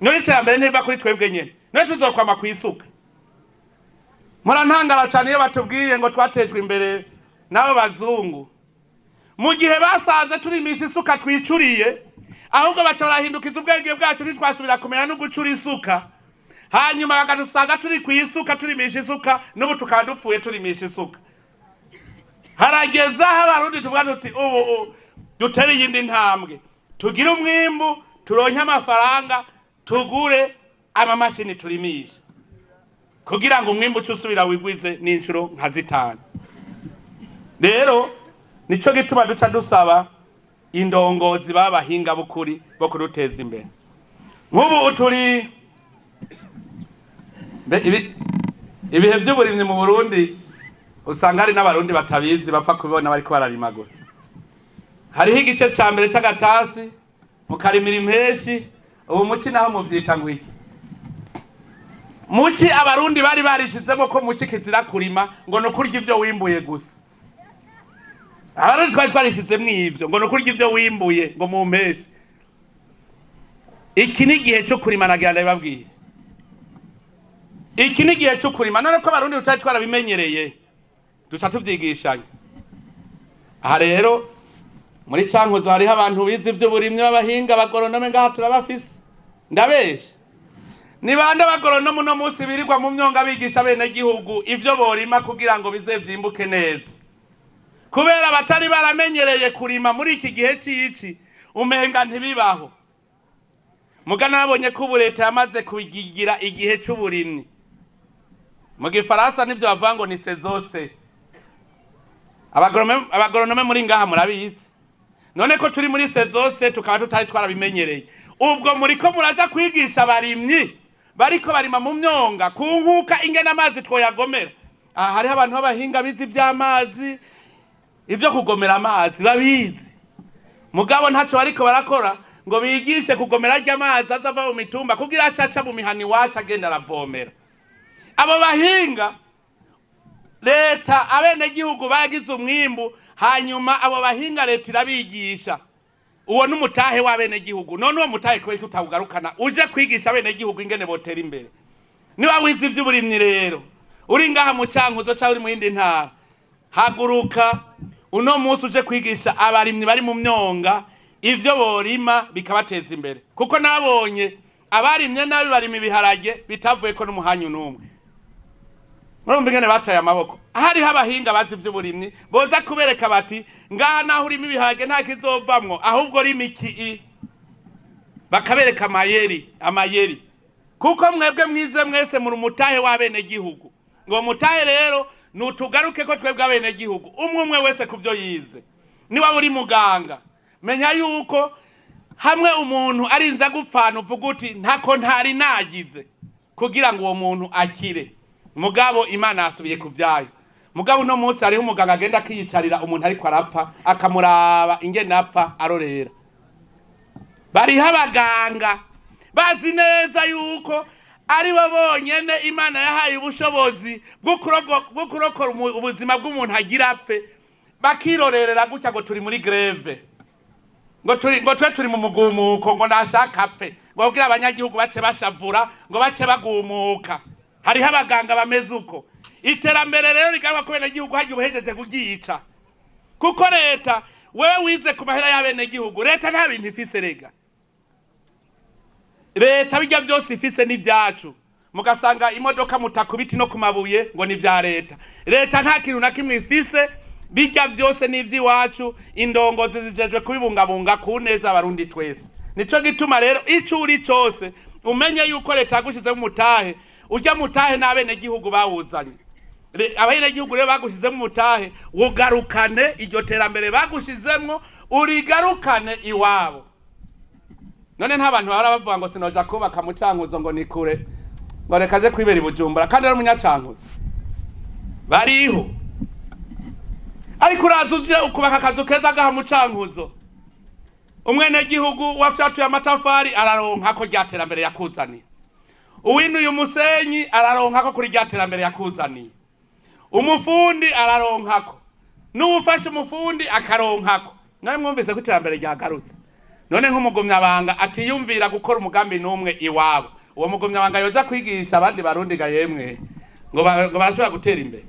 Nuri terambere ntiva kuri twebwe nyene. None tuzokwama kwisuka. Murantangara cyane iyo batubwiye ngo twatejwe imbere nabo bazungu. Mu gihe basaze turimisha isuka twicuriye, ahubwo baca barahindukiza ubwenge bwacu nitwasubira kumenya no gucura isuka. Hanyuma bagadusanga turi kwisuka turimisha isuka n'ubu tukaba dupfuye turimisha isuka. Harageza abarundi tuvuga tuti ubu dutere yindi ntambwe. Tugira umwimbu, turonke amafaranga, tugure amamashini turimisha. Kugira ngo umwimbu usubira wigwize n'inshuro nka 5. Rero nico gituma duca dusaba indongozi babahinga bukuri bo kuruteza imbere. Nk'ubu turi ibihe by'uburimyi mu Burundi usanga ari n'abarundi batabizi bapfa kubibona bariko bararima gusa. Hariho igice ca mbere c'agatasi mukarimira impeshi, ubu muci naho muvyita ngwiki. Muci abarundi bari barishizemo ko muci kizira kurima ngo no kurya ivyo wimbuye gusa. Abarundi twari twarishizemo ivyo ngo no kurya ivyo wimbuye ngo mu mpeshi. Iki ni gihe cyo kurima nagenda babwiye. Iki ni gihe cyo kurima none ko abarundi utari twarabimenyereye. Duca tuvyigishanya. Aha rero muri Cankuzo hariho abantu bize ivyo burimye babahinga bagoronome ngaha turabafise. Ndabesha. Ni bande bagoronome no munsi birirwa mu myonga bigisha bene gihugu ivyo borima kugira ngo bize vyimbuke neza. Kubera batari baramenyereye kurima muri iki gihe cyici umenga ntibibaho. Mugana nabonye ko leta yamaze kubigira igihe cy'uburimyi. Mu Gifaransa nivyo bavango ni sezose. Abagoronome muri ngaha murabizi. None ko turi muri sezose tukaba tutari twarabimenyereye. Ubwo muri ko muraja kwigisha abarimyi bariko barima mu myonga kunkuka ingena amazi twoyagomera. Aha hari abantu babahinga bizi vy'amazi ivyo kugomera amazi babizi. Mugabo ntaco bariko barakora ngo bigishe kugomera ry'amazi azava mu mitumba kugira acaca mu mihani wacu agenda aravomera. Abo bahinga leta abenegihugu bagize umwimbu hanyuma abo bahinga leta irabigisha uwo n'umutahe w'abenegihugu none uwo mutahe kubera utawugarukana uje kwigisha abenegihugu ingene botera imbere niba wize ivy'uburimyi rero uri ngaha mu Cankuzo cyangwa uri mu yindi ntara haguruka uno munsi uje kwigisha abarimyi bari mu myonga ivyo borima bikabateza imbere kuko nabonye abarimye nabi barima ibiharage bitavuye ko n'umuhanyu n'umwe murumva ingene bataye amaboko ahari abahinga bazi ivy'uburimyi boza kubereka bati ngaha naho urimo ibiharage nta kizovamwo ahubwo rima iki bakabereka amayeri kuko mwebwe mwize mwese muri umutahe w'abenegihugu ngo mutahe rero nutugaruke ko twebwe abenegihugu umwe wese kuvyo yize niba uri muganga menya yuko hamwe umuntu arinza gupfana uvuga uti ntako ntari nagize kugira ngo uwo muntu akire mugabo Imana yasubiye kuvyayo mugabo no munsi hariho umuganga agenda akiyicarira umuntu ariko arapfa akamuraba ingene apfa arorera bariho abaganga bazi neza yuko ari bo bonyene Imana yahaye ubushobozi bwo kurokora ubuzima bw'umuntu agira apfe bakirorerera gutya ngo turi muri greve ngo turi mu mugumuko ngo nashaka apfe ngo kugira abanyagihugu bace bashavura ngo bace bagumuka hariho abaganga bameze uko iterambere rero rigaba ko benegihugu hagiye ubuhejeje kugiyica kuko leta wewe wize ku mahera y'abenegihugu leta nta bintu ifise rega leta bijya byose ifise n'ivyacu mugasanga imodoka mutakubiti no kumabuye ngo ni vya leta nta kintu na kimwe ifise bijya byose n'ivyiwacu indongozi zijejwe kubibungabunga ku neza abarundi twese nico gituma rero ico uri cyose umenye yuko leta yagushize mu mutahe ujya mutahe n'abenegihugu bawuzanye abenegihugu rero bagushize mu mutahe wogarukane iryo terambere bagushizemwo urigarukane iwabo none nta bantu bara bavuga ngo sinoja kubaka mu Cankuzo ngo nikure ngo rekaje kwibera i Bujumbura kandi ari umunyacankuzo bariho ariko urazuje ukubaka akazu keza gaha mu Cankuzo umwenegihugu wafyatuye amatafari araronka ko ryaterambere yakuzaniye uwinuye umusenyi araronka ko kuri ryaterambere yakuzaniye umufundi araronka ko n'ufashe umufundi akaronka ko none mwumvise ko iterambere ryagarutse none nk'umugumyabanga atiyumvira gukora umugambi n'umwe iwabo uwo mugumyabanga yoza kwigisha abandi barundi ga yemwe ngo barashobora gutera imbere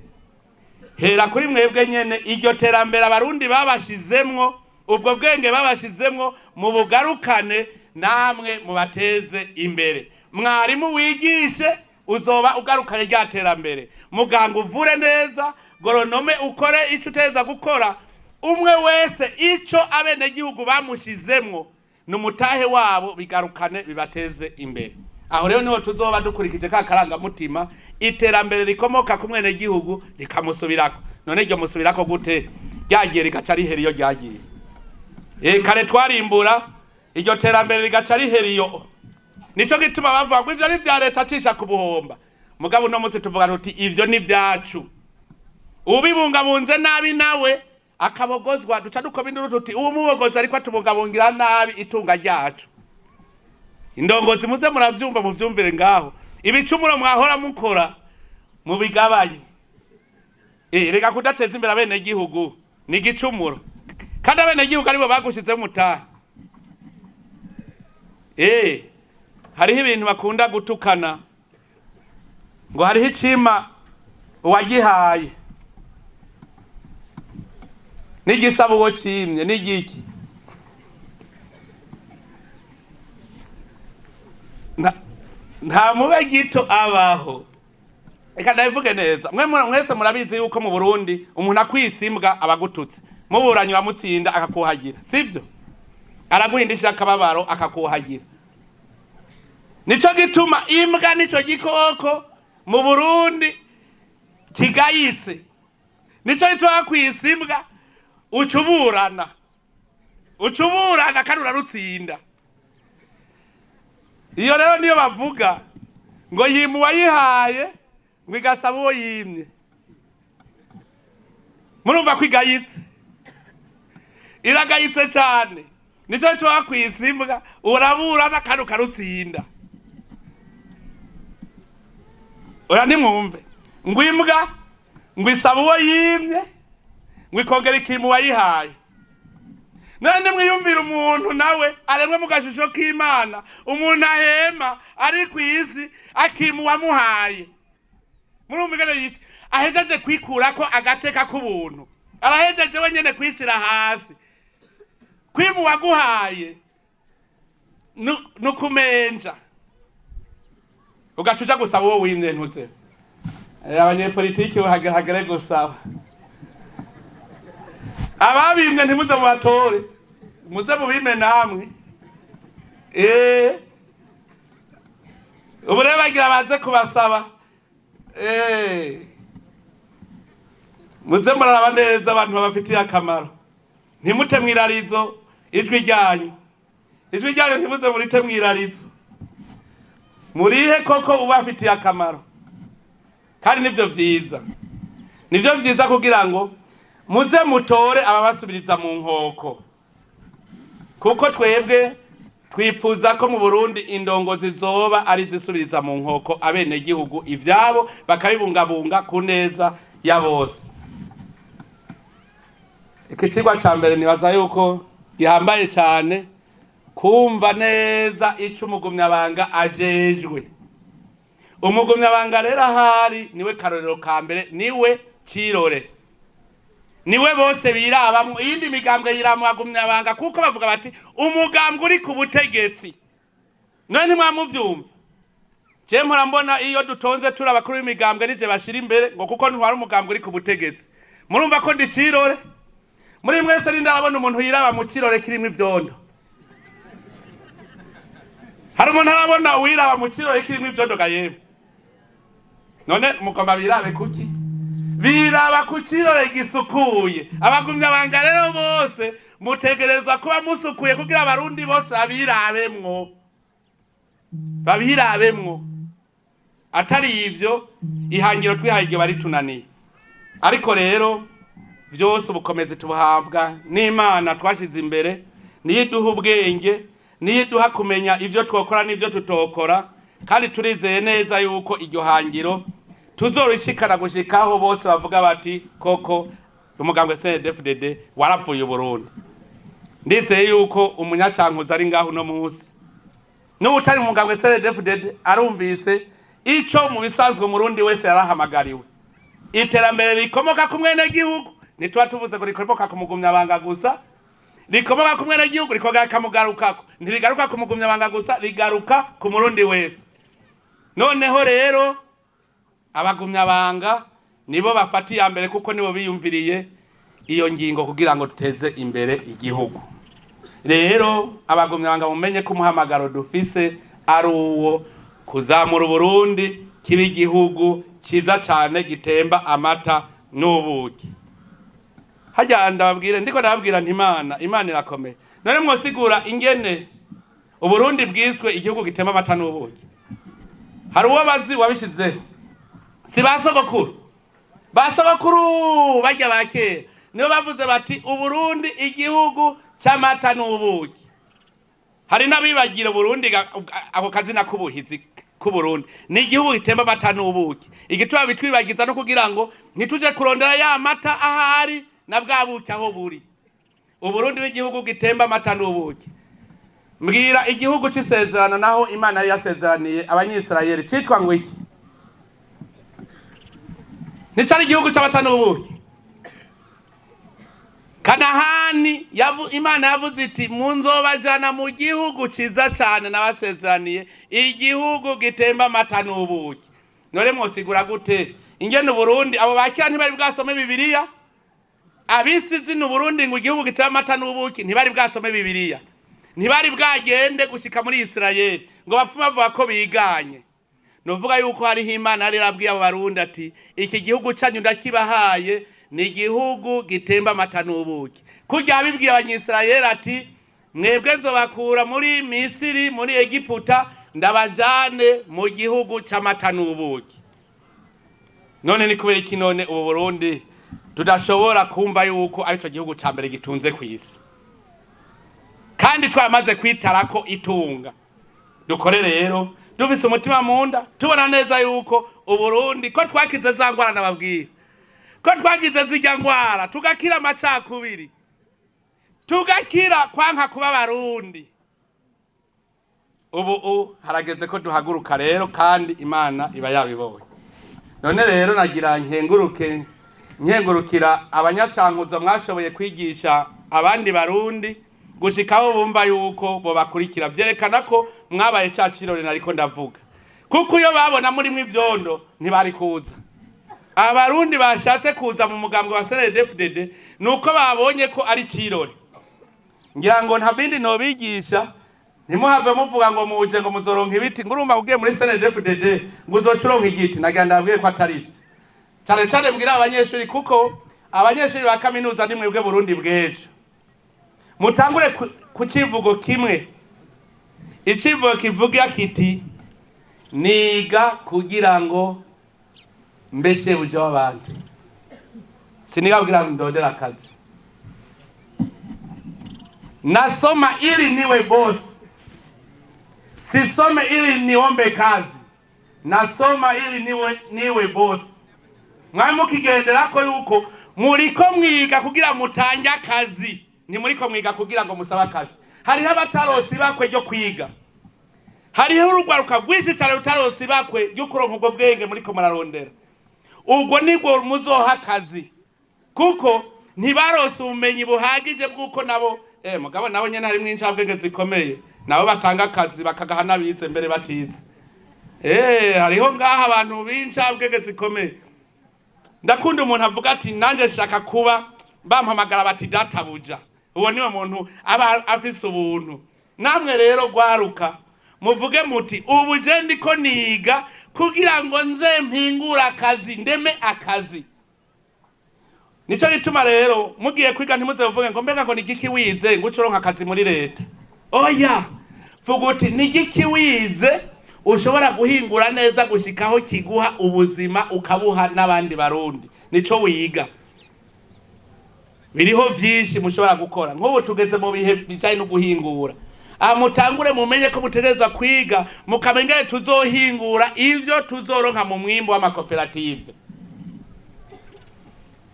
hera kuri mwebwe nyene iryo terambere abarundi babashizemwo ubwo bwenge babashizemwo mu bugarukane namwe mubateze imbere mwarimu wigishe uzoba ugarukanye rya terambere muganga uvure neza goronome ukore ico uteza gukora umwe wese ico abenegihugu bamushizemwo n'umutahe wabo bigarukane bibateze imbere aho rero niho tuzoba dukurikije ka karanga mutima iterambere rikomoka ku mwenegihugu rikamusubirako none iryo musubirako gute ryagiye rigaca rihera iyo ryagiye kare twarimbura iryo terambere rigaca rihera iyo nico gituma bavuga ngo ivyo ni vya leta cisha ku buhomba mugabo no munsi tuvuga tuti ivyo ni vyacu ubibungabunze nabi nawe akabogozwa duca duko binduru tuti uwo mubogoza ariko atubungabungira nabi itunga ryacu indongozi muze muravyumva muvyumvire ngaho ibicumuro mwahora mukora mu bigabanye reka kudateza imbere abenegihugu ni igicumuro kandi abenegihugu aribo bagushize mutahe hariho ibintu bakunda gutukana ngo hariho icima uwagihaye n'igisabo uwo cimye n'igiki nta mube gito abaho reka ndabivuge neza mwese murabizi yuko mu Burundi umuntu akwisimbwa abagututse muburanyi wamutsinda akakuhagira sivyo araguhindisha akababaro akakuhagira nico gituma imbwa nico gikoko mu Burundi kigayitse nico gituma kwisimbwa ucuburana kandi urarutsinda iyo rero niyo bavuga ngo yimu wayihaye ngo igasaba uwo yimye murumva kwigayitse iragayitse cyane nico gituma kwisimbwa uraburana kandi ukarutsinda oya nimwumve ngo imbwa ngo isaba uwo yimye ngo ikongera ikimu wayihaye. None mwiyumvira umuntu nawe aremwe mu gashusho k'Imana, umuntu ahema ari ku isi akimu wamuhaye. Murumvigane yiti ahejeje kwikurako agateka k'ubuntu, arahejeje wenyene kwishira hasi. Kwimu waguhaye nukumenja ugacuja gusaba uwo wimye ntuze. Abanyepolitiki hagere gusaba, ababimye ntimuze mu batore, muze mu bime namwe. Ubu rero bagira baze kubasaba, muze muraraba neza abantu babafitiye akamaro. Ntimute mwirarizo ijwi ryanyu, ijwi ryanyu ntimuze murite mwirarizo, murihe koko ubafitiye akamaro. Kandi nivyo vyiza kugira ngo muze mutore ababasubiriza mu nkoko, kuko twebwe twifuza ko mu Burundi indongozi zoba ari zisubiriza mu nkoko abene gihugu ivyabo bakabibungabunga ku neza ya bose. Ikicigwa ca mbere nibaza yuko gihambaye cyane kumva neza ico umugumyabanga ajejwe. Umugumyabanga rero ahari niwe karorero ka mbere, niwe cirore, niwe bose birabamwo. Iyindi migambwe yiramwagumyabanga kuko bavuga bati umugambwe uri ku butegetsi. None ntimwamuvyumva? Je mpora mbona iyo dutonze turi abakuru b'imigambwe nije bashira imbere ngo kuko ntwari umugambwe uri ku butegetsi. Murumva ko ndi cirore? Muri mwese ndabona umuntu yiraba mu cirore kirimo ivyondo. Hari umuntu arabona wiraba mu cirore kirimo ivyondo gayemwe. None mugomba birabe kuki? Biraba ku cirore gisukuye. Abagumyabanga rero bose mutegerezwa kuba musukuye kugira abarundi bose babirabemwo. Atari ivyo ihangiro twihaye igihe bari tunaniye. Ariko rero vyose ubukomezi tubuhabwa n'Imana twashize imbere, niyiduha ubwenge, niyiduha kumenya ivyo twokora n'ivyo tutokora. Kandi turizeye neza yuko iryo hangiro tuzorishikana gushikaho bose bavuga bati koko umugambwe CNDD-FDD warapfuye Burundi. Ndizeye yuko umunyacankuza ari ngaho no munsi n'ubutari umugambwe CNDD-FDD arumvise ico mu bisanzwe Murundi wese yarahamagariwe. Iterambere rikomoka ku mwene gihugu, nitwa tuvuze ko rikomoka ku mugumyabanga gusa, rikomoka ku mwene gihugu rikoga kamugarukako, ntirigaruka ku mugumyabanga gusa, rigaruka ku Murundi wese. Noneho rero abagumyabanga nibo bafatiye mbere kuko nibo biyumviriye iyo ngingo kugira ngo tuteze imbere igihugu. Rero abagumyabanga mumenye ko umuhamagaro dufise ari uwo kuzamura Burundi kiba igihugu ciza cyane gitemba amata n'ubuki. Hajya ndababwire ndiko ndababwira nti Imana irakomeye. None mwosigura ingene Uburundi bwiswe igihugu gitemba amata n'ubuki. Hari uwo bazi wabishize, si basogokuru bajya bakera nibo bavuze bati Uburundi igihugu cy'amata n'ubuki. Hari nabibagira Burundi ako kazina k'ubuhizi ku Burundi ni igihugu gitemba amata n'ubuki. Igituma bitwibagiza no kugira ngo ntituje kurondera ya mata ahari na bwa buki aho buri. Uburundi n'igihugu gitemba amata n'ubuki. Mbwira igihugu c'isezerano naho Imana yasezeraniye abanyisirayeli citwa ngo iki? Nicari igihugu c'amata n'ubuki. Kanahani Imana yavuze iti munzobajana mu gihugu ciza cyane nabasezeraniye, igihugu gitemba amata n'ubuki. None mwosigura gute ingene Burundi abo bakira ntibari bwasome Bibiliya? Abisizi n'Uburundi ngo igihugu gitemba amata n'ubuki ntibari bwasome Bibiliya, ntibari bwagende gushika muri Isirayeli ngo bapfuma bavuga ko biganye. Novuga yuko hariho Imana yari yarabwiye abo Barundi ati iki gihugu cyanyu ndakibahaye ni igihugu gitemba amata n'ubuki. Kurya abibwiye abanyisirayeli ati mwebwe nzobakura muri Misiri muri Egiputa ndabajane mu gihugu c'amata n'ubuki. None ni kubera iki none ubu Burundi tudashobora kumva yuko arico gihugu ca mbere gitunze kw'isi kandi twamaze kwitarako itunga? Dukore rero dufise umutima munda tubona neza yuko Uburundi ko twakize za ngwara nababwira ko twagize zijya ngwara tugakira amacakubiri tugakira kwanka kuba abarundi. Ubu harageze ko duhaguruka rero kandi Imana iba yabibonye. None rero nagira nkengurukira abanyacankuzo mwashoboye kwigisha abandi barundi gushikaho bumva yuko bo bakurikira, vyerekana ko mwabaye ca kirore nariko ndavuga, kuko iyo babona muri mw'ivyondo ntibari kuza. Abarundi bashatse kuza mu mugambwe wa CNDD-FDD nuko babonye ko ari kirore. Ngira ngo nta bindi nobigisha, ntimuhave muvuga ngo muje ngo muzoronka ibiti, ngurumva ugiye muri CNDD-FDD ngo uzocuronka igiti. Nagira ndabwiye ko atari ivyo. Cyane cyane mbwira abanyeshuri, kuko abanyeshuri ba kaminuza ni mwebwe Burundi bw'ejo. Mutangure ku kivugo kimwe. Ikivugo kivuga kiti niga kugira ngo mbeshe buje w'abandi, siniga kugira ngo ndondera akazi. Nasoma ili niwe boss, sisome ili niombe kazi. Nasoma ili niwe boss. Mwaje mukigendera ko yuko muriko mwiga kugira mutange akazi, ni muriko mwiga kugira ngo musaba akazi. Hariho abatarosi bakwe ryo kwiga, hariho urugwaruka rwinshi cyane rutarosi bakwe ryo kuronka ubwo bwenge muriko mararondera. Ubwo nibwo muzoha akazi, kuko ntibarose ubumenyi buhagije bw'uko nabo mugabo nabo nyene hari mw'incabwenge zikomeye, nabo batanga akazi bakagaha nabize mbere batize. Hariho ngaha abantu b'incabwenge zikomeye. Ndakunda umuntu avuga ati nanje shaka kuba bampamagara bati databuja. Uwo niwe muntu aba afise ubuntu. Namwe rero gwaruka muvuge muti ubu je ndiko niga kugira ngo nze mpingura akazi, ndeme akazi. Nico gituma rero mugiye kwiga ntimuze uvuge ngo mbega ngo nigiki wize ngo ucoronka akazi muri leta. Oya, vuga uti nigiki wize ushobora guhingura neza gushikaho kiguha ubuzima ukabuha n'abandi barundi. Nico wiga. Biriho vyinshi mushobora gukora. Nk'ubu tugeze mu bihe bijanye no guhingura. Mutangure mumenye ko mutegereza kwiga, mukamenya tuzohingura ivyo tuzoronka mu mwimbo w'amakoperative.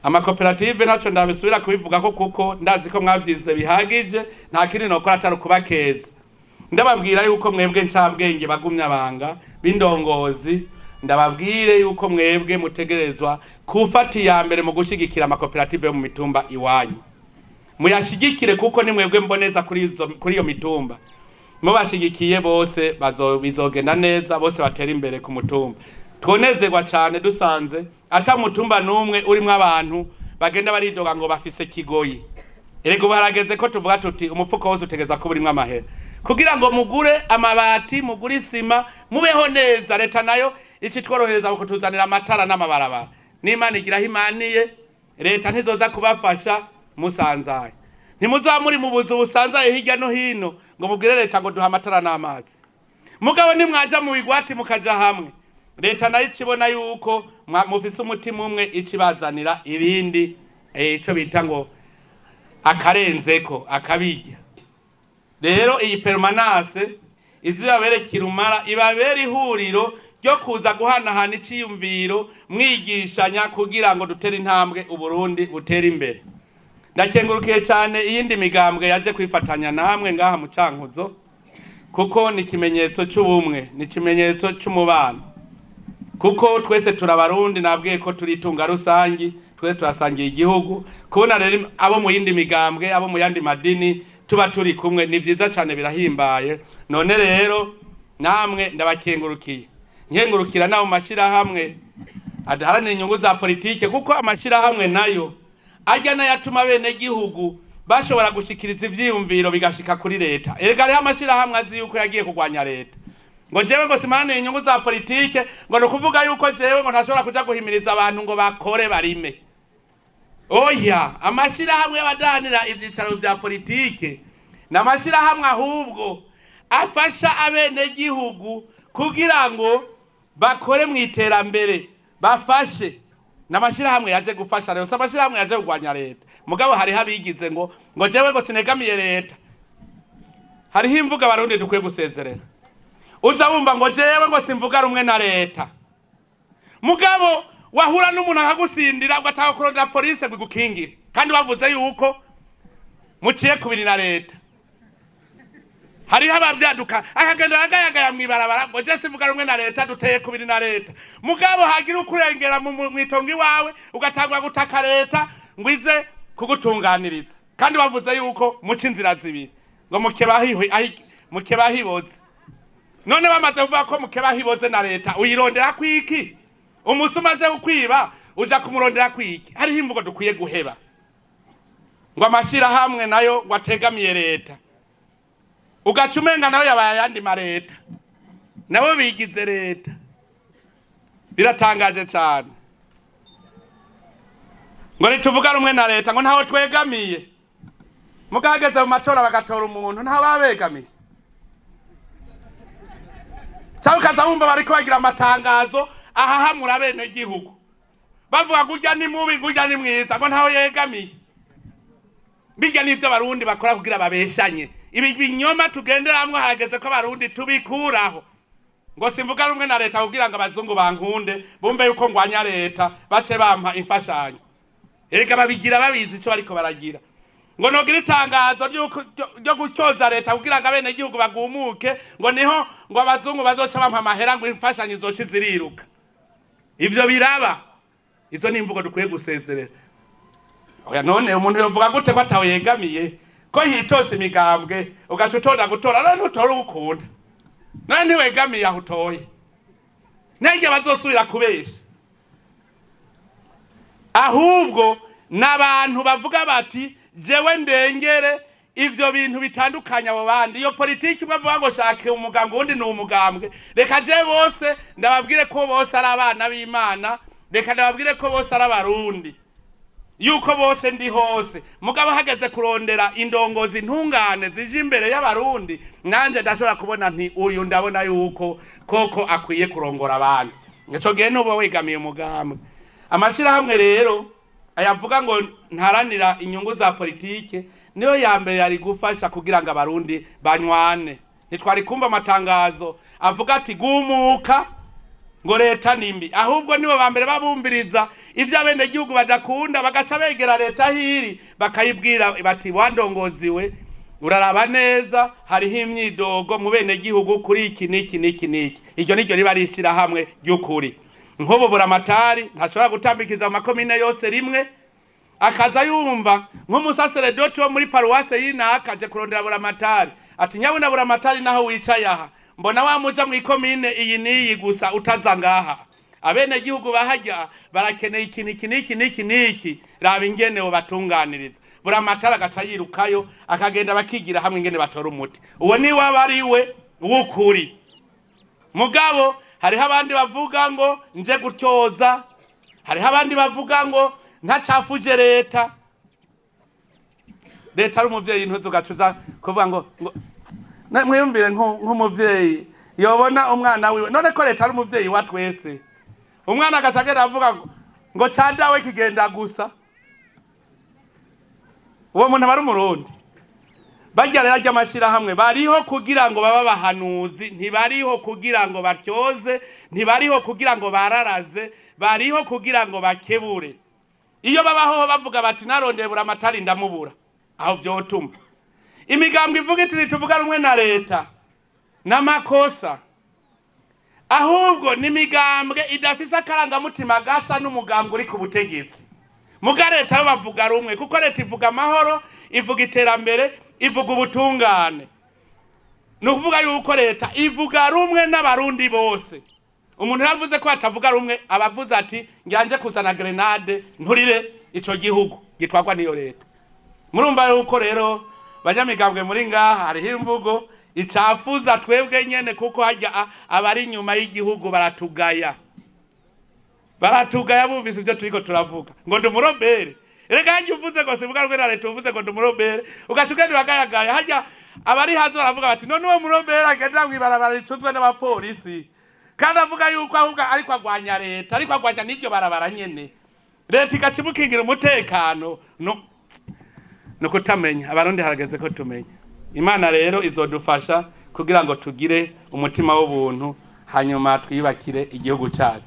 Amakoperative naco ndabisubira kubivuga ko kuko ndazi ko mwavyize bihagije, nta kindi nokora atari kubakeza. Ndababwira yuko mwebwe ncabwenge bagumya banga b'indongozi, ndababwire yuko mwebwe mutegerezwa kufata iya mbere mu gushigikira amakoperative yo mu mitumba iwanyu. Muyashigikire kuko ni mwebwe mboneza kuri iyo mitumba. Mubashigikiye bose bizogenda neza, bose batera imbere ku mutumba. Twonezerwa cyane dusanze ata mutumba numwe urimo abantu bagenda baridoga ngo bafise kigoyi. Erego barageze ko tuvuga tuti umufuko wose utegeza ko burimo amahera, kugira ngo mugure amabati, mugure isima, mubeho neza. Leta nayo ici tworohereza kutuzanira amatara n'amabarabara. N'Imana igira himaniye, leta ntizoza kubafasha musanzaye. Ntimuza muri mu buzu busanzaye hirya no hino ngo mubwire leta ngo duha amatara n'amazi. Mugabo nimwaja mu bigwati mukaja hamwe, leta nayo ikibona yuko mufise umutima umwe ikibazanira ibindi ico bita ngo akarenzeko akabijya. Rero iyi permanence izibabere kirumara, ibabere ihuriro ryo kuza guhanahana iciyumviro, mwigishanya kugira ngo dutere intambwe Uburundi butere imbere. Ndakengurukiye cyane iyindi migambwe yaje kwifatanya namwe ngaha mu Cankuzo, kuko ni kimenyetso cy'ubumwe, ni kimenyetso cy'umubano, kuko twese turabarundi. Nabwiye ko turitunga rusangi, twese turasangiye igihugu. Kubona rero abo mu yindi migambwe, abo mu yandi madini tuba turi kumwe ni vyiza cyane, birahimbaye. None rero namwe ndabakengurukiye, nkengurukira nabo mashirahamwe adaharanira inyungu za politike, kuko amashirahamwe nayo ajya nayatuma bene gihugu bashobora gushikiriza ivyiyumviro bigashika kuri leta. Erega rero amashirahamwe azi yuko yagiye kugwanya leta. Ngo jewe ngo simane inyungu za politike, ngo no kuvuga yuko jewe ngo ntashobora kuja guhimiriza abantu ngo bakore barime. Oya, amashirahamwe y'abadahanira ivyicaro vya politike n'amashirahamwe ahubwo afasha abene gihugu kugira ngo bakore mu iterambere, bafashe. N'amashirahamwe yaje gufasha rero, amashirahamwe yaje kugwanya leta. Mugabo hari habigize ngo jewe ngo sinegamiye leta. Hariho imvuga abarundi dukwiye gusezerera. Uza bumva ngo jewe ngo simvuga rumwe na leta. Mugabo wahura n'umuntu akagusindira ugatanga kurondera polisi gukingire kandi bavuze yuko muciye kubiri na leta. Hariho abavyaduka akagenda agayagaya mwibarabara ngo je sivuga rumwe na leta duteye kubiri na leta. Mugabo hagira ukurengera mu itongo iwawe ugatangwa gutaka leta ngwize kugutunganiriza. Kandi bavuze yuko muci inzira zibiri ngo mukebahiboze. None bamaze kuvuga ko mukebahiboze na leta uyirondera kwiki? Umusuma aje ukwiba uja kumurondera kwiki? Hariho imvugo dukwiye guheba. Ngo amashira hamwe nayo wategamiye leta. Ugacumenga nayo yabaye yandi mareta. Nabo bigize leta. Biratangaje cyane. Ngo nituvuga rumwe na leta ngo ntaho twegamiye. Mugahageze mu matora bagatora umuntu ntaho babegamiye. Cyangwa kazabumva bariko bagira amatangazo ahahamura bene igihugu. Bavuga kujya ni mubi kujya ni mwiza ngo ntaho yegamiye. Bijya nivyo barundi bakora kugira babeshanye. Ibi binyoma tugenderamwe hageze ko barundi tubikuraho. Ngo simvuga rumwe na leta kugira ngo abazungu bankunde bumve yuko ngwanya leta bace bampa imfashanyo. Erega babigira babizi ico bariko baragira. Ngo nogira itangazo ryo gucyoza leta kugira ngo abene igihugu bagumuke ngo niho ngo abazungu bazoca bampa amahera ngo imfashanyo izoci ziriruka. Ivyo biraba. Izo ni imvugo dukwiye gusezerera. Oya none umuntu yovuga gute ko atawe yegamiye ko hitose imigambwe ugacutonda gutora none utora ukunda. None ntiwegamiye aho utoye. Nege bazosubira kubesha. Ahubwo n'abantu bavuga bati jewe ndengere ivyo bintu bitandukanya abo bandi. Iyo politiki bavuga ngo shake umugambwe undi n'umugambwe. Reka je bose ndababwire ko bose ari abana b'Imana. Reka ndababwire ko bose ari abarundi. Yuko bose ndi hose. Mugabo hageze kurondera indongozi ntungane zije imbere y'abarundi. Nanje ndashobora kubona nti uyu ndabona yuko koko akwiye kurongora abantu. Ngeco gihe nubo wegamiye umugambwe. Amashira hamwe rero ayavuga ngo ntaranira inyungu za politike niyo ya mbere yari gufasha kugira ngo abarundi banywane. Nitwari kumva amatangazo avuga ati gumuka ngo leta nimbi. Ahubwo nibo bambere babumviriza ivyo abene igihugu badakunda bagaca begera leta hiri bakayibwira bati wandongoziwe uraraba neza hariho imyidogo mu bene igihugu kuri iki niki. Iryo niryo riba rishira hamwe ry'ukuri. Nkobo buramatari ntashobora gutambikiza amakomine yose rimwe akaza yumva nk'umusaseredoti wo muri paruwase y'inaka aje kurondera buramatari ati nyabuna buramatari naho wicaye aha mbona wamuja mu ikomine iyi niyi gusa utaza ngaha. Abene igihugu bahajya barakeneye iki raba ingene bo batunganiriza. Buramatari agaca yirukayo akagenda bakigira hamwe ingene batora umuti. Uwo ni wabariwe w'ukuri. Mugabo hariho abandi bavuga ngo nje gutyoza. Hariho abandi bavuga ngo ntacafuje leta. Leta ari umuvyeyi ntuzo gacuza kuvuga ngo mwiyumvire nk'umuvyeyi yobona umwana wiwe. None ko leta ari umuvyeyi wa twese. Umwana agacagera avuga ngo candawe kigenda gusa. Uwo muntu bari umurundi. Bajya rero ajya amashira hamwe bariho kugira ngo baba bahanuzi, ntibariho kugira ngo batyoze, ntibariho kugira ngo bararaze, bariho kugira ngo bakebure. Iyo babaho bavuga bati narondeye buramatari ndamubura, aho vyotuma imigambwe ivuga iti tuvuga rumwe na leta n'amakosa. Ahubwo n'imigambwe idafisa akarangamutima gasa n'umugambwe uri ku butegetsi. Muga leta bavuga rumwe kuko leta ivuga amahoro, ivuga iterambere, ivuga ubutungane. Nukuvuga yuko leta ivuga rumwe n'abarundi bose. Umuntu yavuze ko atavuga rumwe abavuze ati njanje kuzana grenade nturire ico gihugu gitwagwa niyo leta. Murumva yuko rero banyamigambwe muri ngaha hariho imvugo icafuza twebwe nyene kuko hajya abari inyuma y'igihugu baratugaya. Baratugaya bumvise ibyo turiko turavuga ngo ndumurobere. Erega hajya uvuze ngo sivuga rumwe na leta uvuze ngo ndumurobere ugacugenda bagayagaya hajya abari hanze baravuga bati none uwo murobere agenda mwibarabara ricuzwe n'abapolisi kandi avuga yuko ahubwo ariko agwanya leta ariko agwanya n'iryo barabara nyene leta igacimukingira umutekano no kutamenya. Abarundi harageze ko tumenya. Imana rero izodufasha kugira ngo tugire umutima w'ubuntu hanyuma twibakire igihugu cyacu.